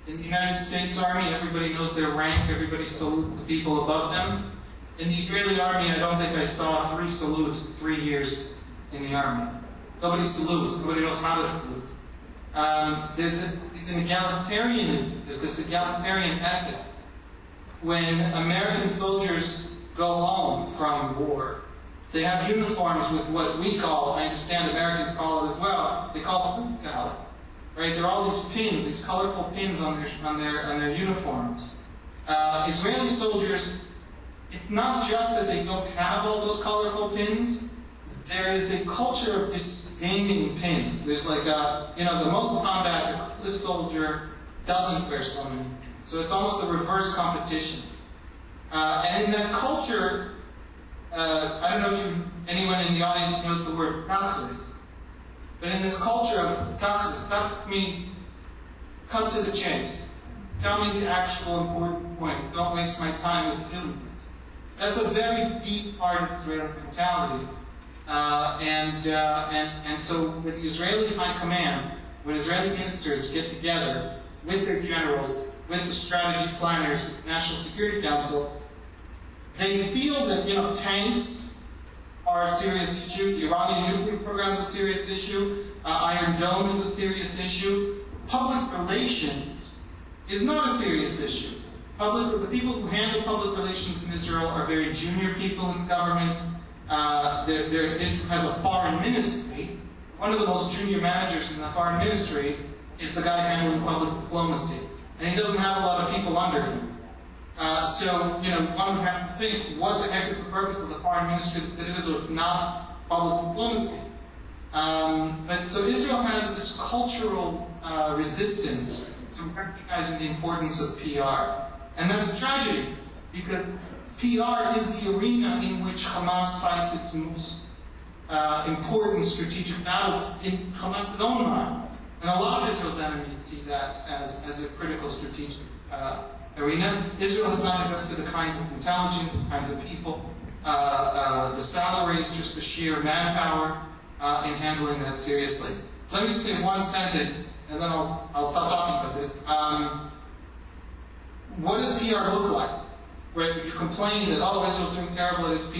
In the United States Army, everybody knows their rank, everybody salutes the people above them. In the Israeli army, I don't think I saw 3 salutes in 3 years in the army. Nobody salutes, nobody knows how to salute. There's an egalitarianism, there's this egalitarian ethic. When American soldiers go home from war, they have uniforms with what we call, I understand Americans call it as well, they call fruit salad. Right? There are all these pins, these colorful pins on their uniforms. Israeli soldiers, it's not just that they don't have all those colorful pins, there's a culture of disdaining pins. There's like the most combat, the coolest soldier doesn't wear so many pins. So it's almost a reverse competition. And in that culture, I don't know if anyone in the audience knows the word tachlis, but in this culture of tachlis means come to the chase. Tell me the actual important point. Don't waste my time with silliness. That's a very deep part of Israeli mentality. And so with the Israeli High Command, when Israeli ministers get together with their generals, with the strategy planners, with the National Security Council, they feel that, tanks are a serious issue, the Iranian nuclear program is a serious issue, Iron Dome is a serious issue. Public relations is not a serious issue. The people who handle public relations in Israel are very junior people in government. Israel has a foreign ministry. One of the most junior managers in the foreign ministry is the guy handling public diplomacy. And he doesn't have a lot of people under him. One would have to think, what the heck is the purpose of the foreign ministry of the state of Israel if not public diplomacy? But so Israel has this cultural resistance to recognizing the importance of PR. And that's a tragedy, because PR is the arena in which Hamas fights its most important strategic battles in Hamas' own mind. And a lot of Israel's enemies see that as a critical strategic arena. Israel has not invested the kinds of intelligence, the kinds of people, the salaries, just the sheer manpower in handling that seriously. Let me just say one sentence, and then I'll stop talking about this. What does PR look like? Where you complain that, Israel's doing terrible at its PR,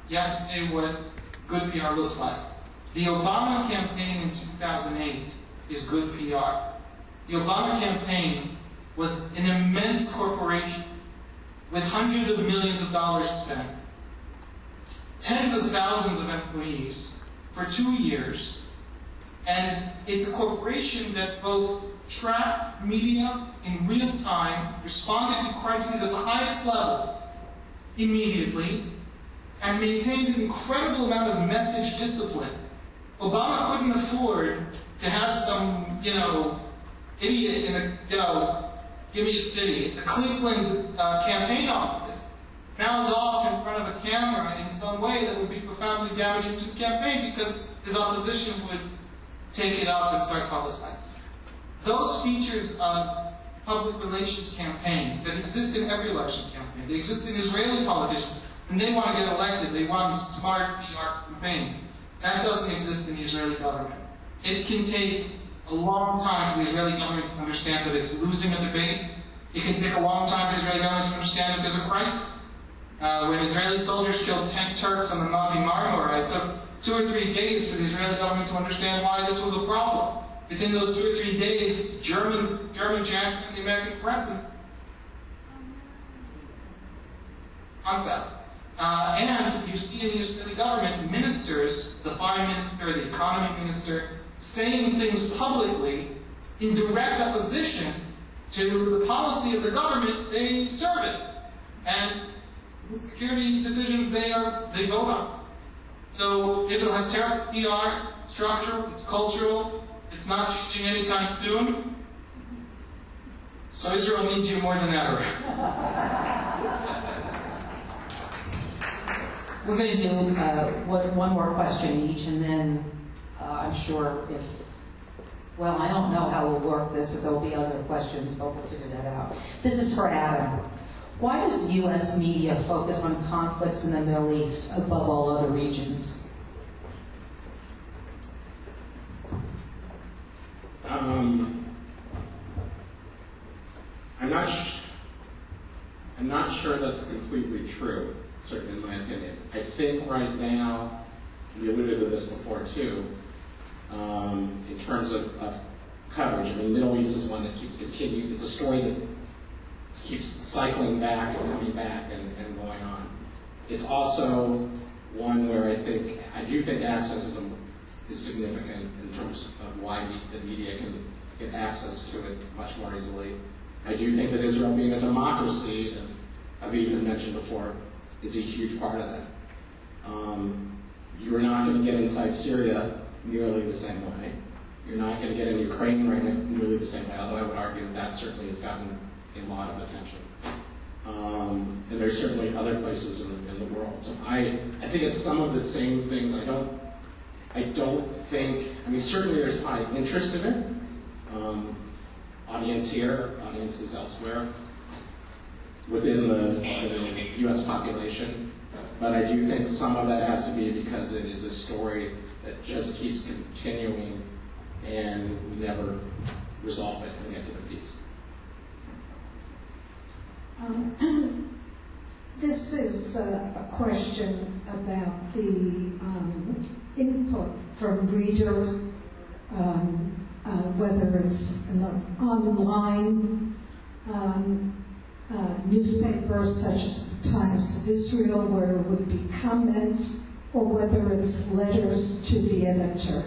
you have to say what good PR looks like. The Obama campaign in 2008 is good PR. The Obama campaign was an immense corporation with hundreds of millions of dollars spent, tens of thousands of employees for 2 years. And it's a corporation that both tracked media in real time, responded to crises at the highest level immediately, and maintained an incredible amount of message discipline. Obama couldn't afford to have some, idiot in a, give me a city, the Cleveland campaign office, mouthed off in front of a camera in some way that would be profoundly damaging to his campaign because his opposition would take it up and start publicizing. Those features of public relations campaign that exist in every election campaign, they exist in Israeli politicians. When they want to get elected, they want smart PR campaigns. That doesn't exist in the Israeli government. It can take a long time for the Israeli government to understand that it's losing a debate. It can take a long time for the Israeli government to understand that there's a crisis. When Israeli soldiers killed 10 Turks on the Mavi Marmara, it took 2 or 3 days for the Israeli government to understand why this was a problem. Within those 2 or 3 days, German chancellor and the American president concept. And you see in the Israeli government ministers, the foreign minister, the economy minister, saying things publicly in direct opposition to the policy of the government they serve it. And the security decisions they vote on. So Israel has terrible PR, structural, it's cultural, it's not changing anytime soon. So Israel needs you more than ever. We're going to do one more question each, and then I'm sure I don't know how we'll work this, if there'll be other questions, but we'll figure that out. This is for Adam. Why does U.S. media focus on conflicts in the Middle East above all other regions? I'm not sure that's completely true, certainly in my opinion. I think right now, we alluded to this before too, in terms of coverage. I mean, Middle East is one that keeps continuing. It's a story that keeps cycling back and coming back and going on. It's also one where I do think access is significant in terms of why the media can get access to it much more easily. I do think that Israel being a democracy, as Haviv had mentioned before, is a huge part of that. You're not going to get inside Syria nearly the same way. You're not going to get in Ukraine right now nearly the same way, although I would argue that certainly has gotten a lot of attention. And there's certainly other places in the world. So I think it's some of the same things. I don't think, certainly there's high interest in it. Audience here, audiences elsewhere, within the U.S. population. But I do think some of that has to be because it is a story that just keeps continuing and we never resolve it and get to the peace. This is a question about the input from readers, whether it's an online newspapers such as the Times of Israel, where it would be comments, or whether it's letters to the editor.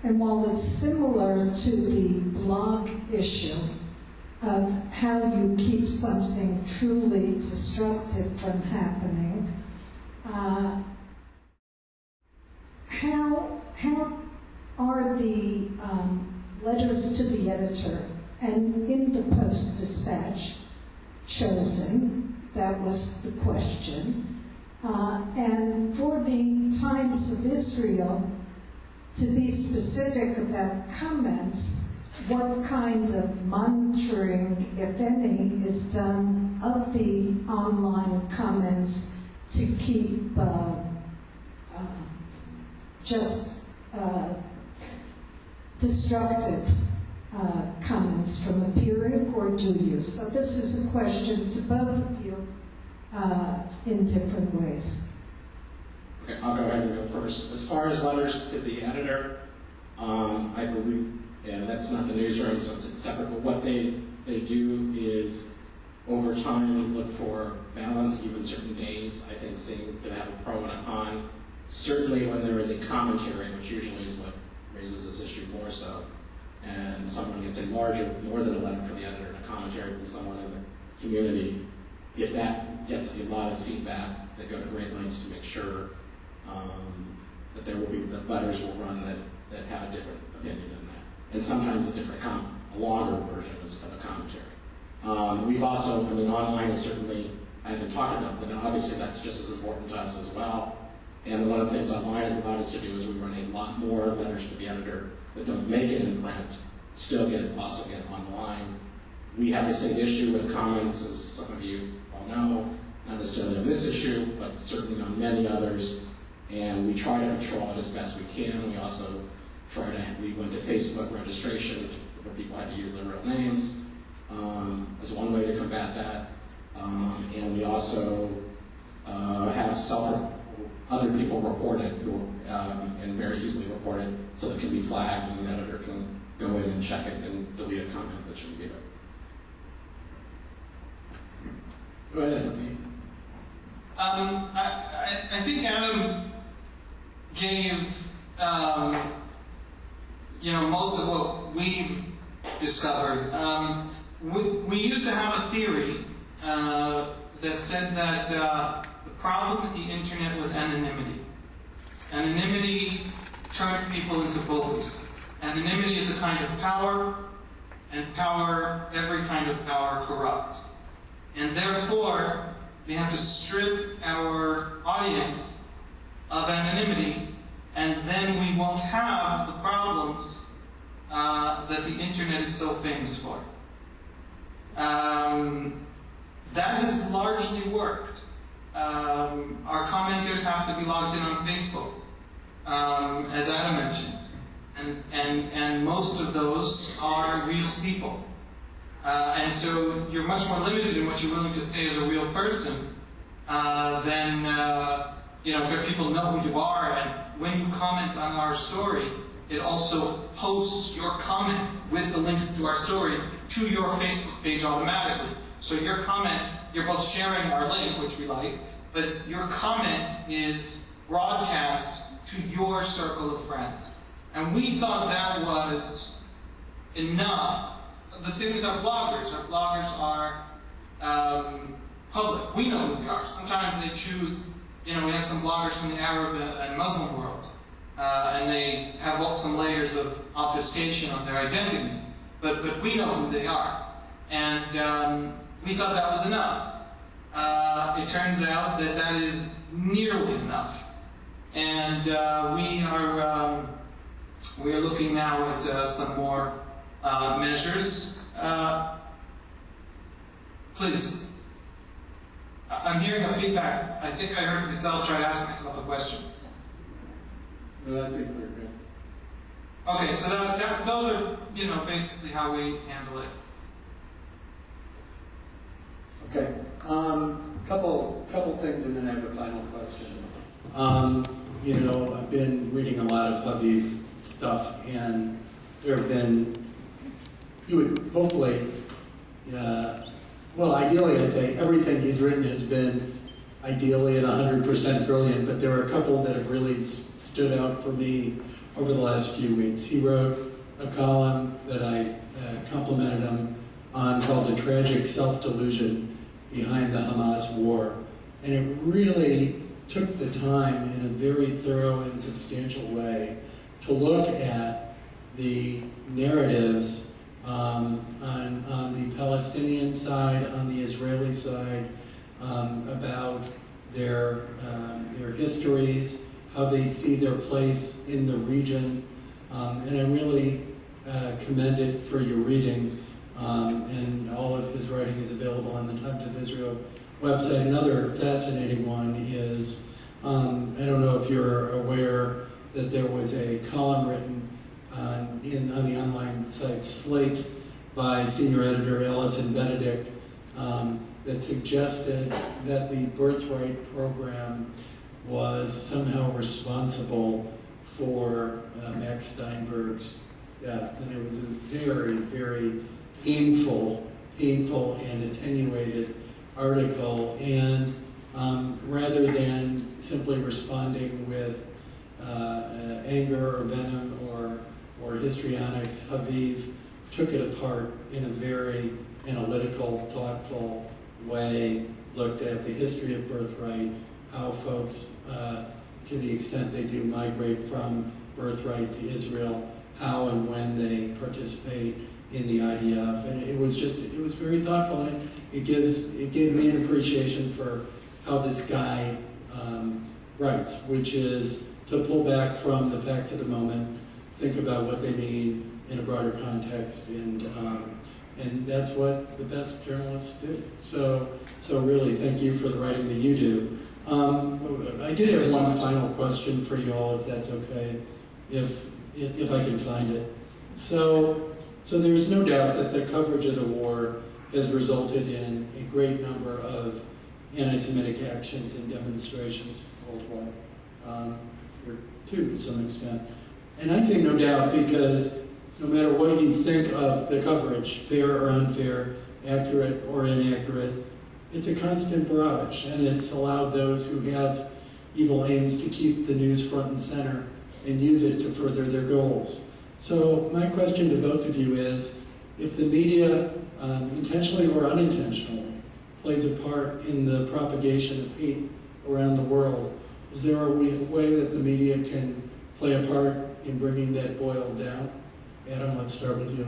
And while it's similar to the blog issue of how you keep something truly destructive from happening, how are the letters to the editor and in the Post-Dispatch chosen? That was the question. And for the Times of Israel, to be specific about comments, what kind of monitoring, if any, is done of the online comments to keep destructive comments from appearing, or do you? So this is a question to both of you in different ways. Okay, I'll go ahead and go first. As far as letters to the editor, I believe, that's not the newsroom, so it's separate, but what they do is, over time, look for balance, even certain days, I think, seem to have a pro and a con. Certainly when there is a commentary, which usually is what raises this issue more so, and someone gets a more than a letter from the editor, and a commentary from someone in the community, if that gets a lot of feedback, they go to great lengths to make sure that that letters will run that have a different opinion than that. And sometimes a longer version of a commentary. We've also, online is certainly, I haven't talked about, but obviously that's just as important to us as well. And one of the things online has allowed us to do is we run a lot more letters to the editor that don't make it in print, also get online. We have the same issue with comments, as some of you all know, not necessarily on this issue, but certainly on many others. And we try to control it as best we can. We also we went to Facebook registration, where people had to use their real names, as one way to combat that. And we also have other people report it, and very easily report it, so it can be flagged and the editor can go in and check it and delete a comment that shouldn't be there. Go ahead, Haviv. I think Adam gave most of what we discovered. We used to have a theory that said that the problem with the internet was anonymity. Anonymity turned people into bullies. Anonymity is a kind of power, and every kind of power corrupts. And therefore, we have to strip our audience of anonymity, and then we won't have the problems that the internet is so famous for. That has largely worked. Our commenters have to be logged in on Facebook, as Adam mentioned, and most of those are real people. And so you're much more limited in what you're willing to say as a real person than, if people know who you are. And when you comment on our story, it also posts your comment with the link to our story to your Facebook page automatically. So your comment, you're both sharing our link, which we like, but your comment is broadcast to your circle of friends. And we thought that was enough. The same with our bloggers. Our bloggers are public. We know who they are. Sometimes they choose, we have some bloggers from the Arab and Muslim world, and they have some layers of obfuscation of their identities. But we know who they are. And we thought that was enough. It turns out that is nearly enough. And we are looking now at some more measures. Please. I'm hearing a feedback. I think I heard myself try to ask myself a question. No, I think we're good. Okay, so those are, basically how we handle it. Okay. Couple things, and then I have a final question. I've been reading a lot of Haviv's stuff, and there have been, you would hopefully, ideally I'd say everything he's written has been ideally at 100% brilliant, but there are a couple that have really stood out for me over the last few weeks. He wrote a column that I complimented him on called The Tragic Self-Delusion Behind the Hamas War. And it really took the time in a very thorough and substantial way to look at the narratives on the Palestinian side, on the Israeli side, about their histories, how they see their place in the region. And I really commend it for your reading. And all of his writing is available on the Times of Israel website. Another fascinating one is, I don't know if you're aware that there was a column written on the online site Slate by senior editor Alison Benedict that suggested that the Birthright program was somehow responsible for Max Steinberg's death. And it was a very, very painful and attenuated article. And rather than simply responding with anger or venom or histrionics, Haviv took it apart in a very analytical, thoughtful way, looked at the history of Birthright, how folks, to the extent they do migrate from birthright to Israel, how and when they participate in the IDF. And it was very thoughtful, and it gave me an appreciation for how this guy writes, which is to pull back from the facts of the moment, think about what they mean in a broader context, and that's what the best journalists do. So really, thank you for the writing that you do. I did have one final question for you all, if that's okay, if I can find it. So there's no doubt that the coverage of the war has resulted in a great number of anti-Semitic actions and demonstrations worldwide, or to some extent. And I say no doubt because no matter what you think of the coverage, fair or unfair, accurate or inaccurate, it's a constant barrage, and it's allowed those who have evil aims to keep the news front and center and use it to further their goals. So my question to both of you is, if the media, intentionally or unintentionally, plays a part in the propagation of hate around the world, is there a way that the media can play a part in bringing that boil down? Adam, let's start with you.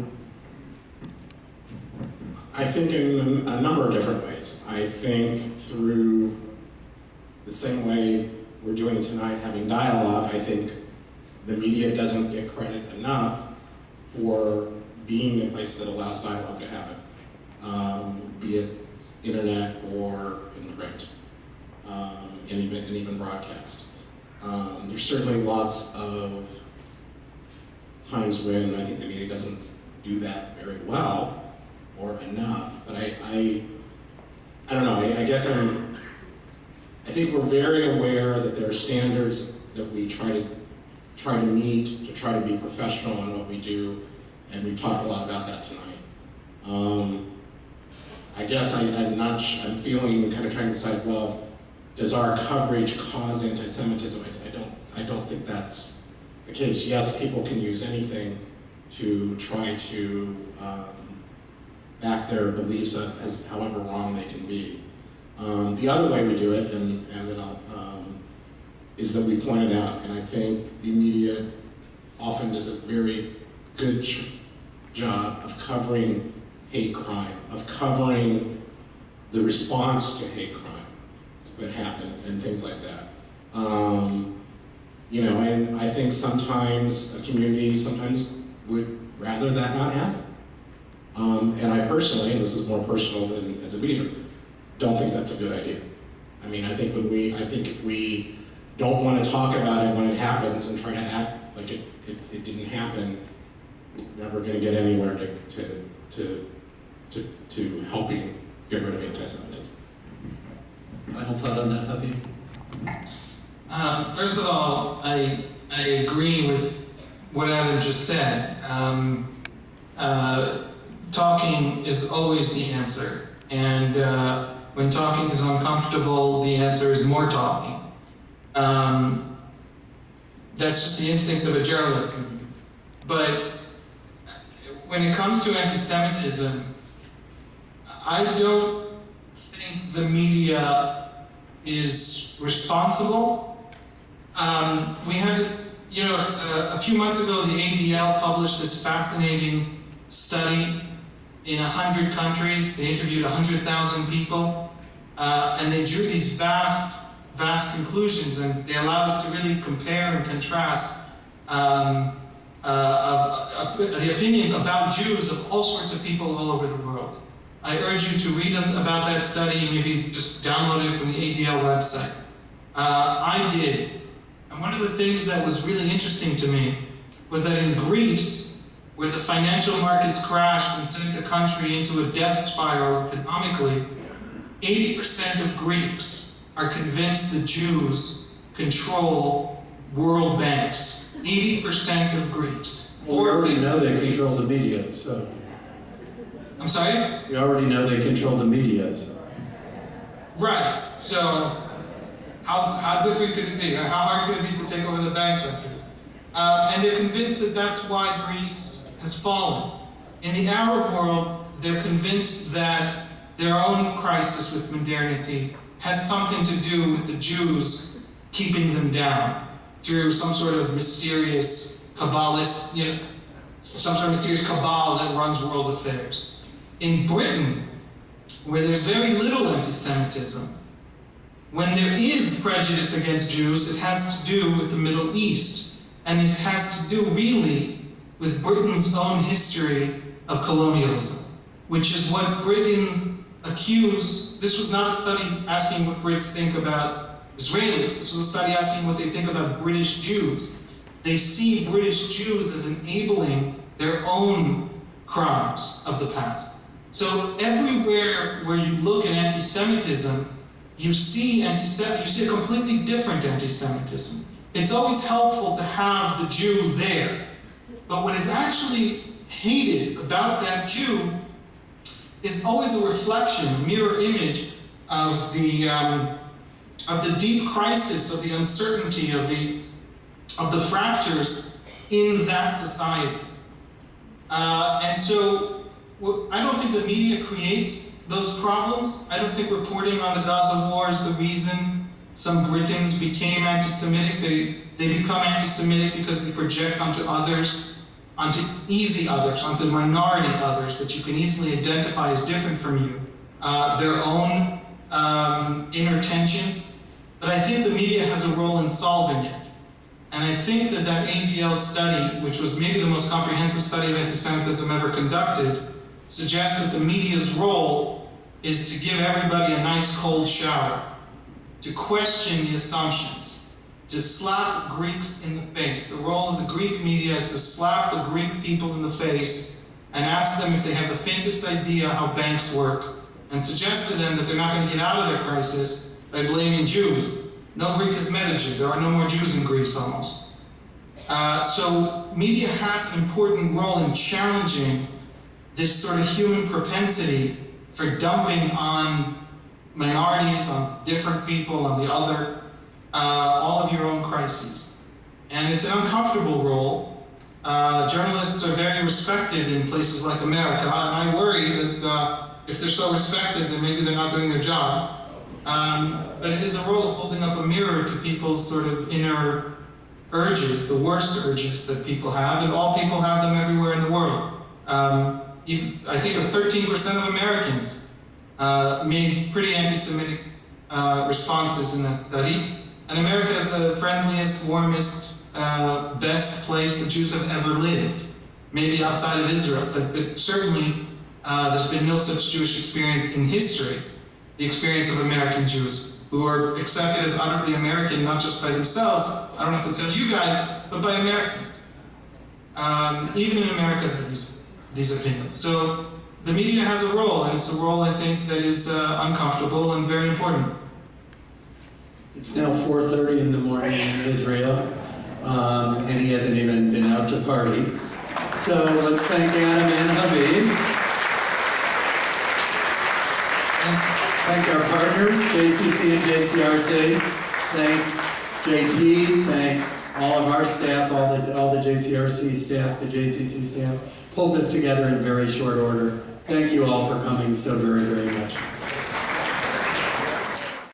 I think in a number of different ways. I think through the same way we're doing tonight, having dialogue, I think the media doesn't get credit enough for being a place that allows dialogue to happen, be it internet or in print, and even broadcast. There's certainly lots of times when I think the media doesn't do that very well or enough, but I don't know, I guess I think we're very aware that there are standards that we try to meet, to try to be professional in what we do, and we've talked a lot about that tonight. I guess I'm feeling, kind of trying to decide, well, does our coverage cause anti-Semitism? I don't think that's the case. Yes, people can use anything to try to back their beliefs up as however wrong they can be. The other way we do it, and that is that we point it out, and I think the media often does a very good job of covering hate crime, of covering the response to hate crime that happen and things like that. And I think sometimes a community would rather that not happen. And I personally, and this is more personal than as a reader, don't think that's a good idea. I mean, I think if we don't want to talk about it when it happens and try to act like it didn't happen, we're never going to get anywhere to helping get rid of anti-Semitism. Final thought on that, Haviv? First of all, I agree with what Adam just said. Talking is always the answer, and when talking is uncomfortable, the answer is more talking. That's just the instinct of a journalist. But when it comes to anti-Semitism, I don't think the media is responsible. We had, a few months ago, the ADL published this fascinating study in 100 countries. They interviewed 100,000 people, and they drew these vast conclusions, and they allowed us to really compare and contrast the opinions about Jews of all sorts of people all over the world. I urge you to read about that study, maybe just download it from the ADL website. I did. And one of the things that was really interesting to me was that in Greece, where the financial markets crashed and sent the country into a death spiral economically, 80% of Greeks are convinced that Jews control world banks. 80% of Greeks. Well, we already know they control the media, so. I'm sorry? We already know they control the media, so. Right. So how difficult could it be? How hard could it be to take over the bank sector? And they're convinced that that's why Greece has fallen. In the Arab world, they're convinced that their own crisis with modernity has something to do with the Jews keeping them down through some sort of mysterious Kabbalist, some sort of mysterious cabal that runs world affairs. In Britain, where there's very little anti-Semitism, when there is prejudice against Jews, it has to do with the Middle East, and it has to do really with Britain's own history of colonialism, which is what Britons accuse. This was not a study asking what Brits think about Israelis. This was a study asking what they think about British Jews. They see British Jews as enabling their own crimes of the past. So everywhere where you look at anti-Semitism, you see a completely different anti-Semitism. It's always helpful to have the Jew there. But what is actually hated about that Jew is always a reflection, a mirror image of the deep crisis, of the uncertainty, of the fractures in that society. And so I don't think the media creates those problems. I don't think reporting on the Gaza war is the reason some Britons became anti-Semitic. They become anti-Semitic because they project onto others, onto easy others, onto minority others that you can easily identify as different from you, their own inner tensions. But I think the media has a role in solving it. And I think that ADL study, which was maybe the most comprehensive study of anti-Semitism ever conducted, suggests that the media's role is to give everybody a nice cold shower, to question the assumptions, to slap Greeks in the face. The role of the Greek media is to slap the Greek people in the face and ask them if they have the faintest idea how banks work, and suggest to them that they're not going to get out of their crisis by blaming Jews. No Greek has met a Jew. There are no more Jews in Greece almost. So media has an important role in challenging this sort of human propensity for dumping on minorities, on different people, on the other, all of your own crises. And it's an uncomfortable role. Journalists are very respected in places like America, and I worry that if they're so respected, then maybe they're not doing their job. But it is a role of holding up a mirror to people's sort of inner urges, the worst urges that people have, and all people have them everywhere in the world. I think 13% of Americans made pretty anti-Semitic responses in that study. And America is the friendliest, warmest, best place that Jews have ever lived. Maybe outside of Israel, but certainly there's been no such Jewish experience in history, the experience of American Jews, who are accepted as utterly American, not just by themselves, I don't have to tell you guys, but by Americans. Even in America, there are these opinions. So the media has a role, and it's a role, I think, that is uncomfortable and very important. It's now 4:30 in the morning in Israel, and he hasn't even been out to party. So let's thank Adam and Haviv. Thank our partners, JCC and JCRC. Thank JT. Thank all of our staff, all the JCRC staff, the JCC staff. Pulled this together in very short order. Thank you all for coming so very, very much.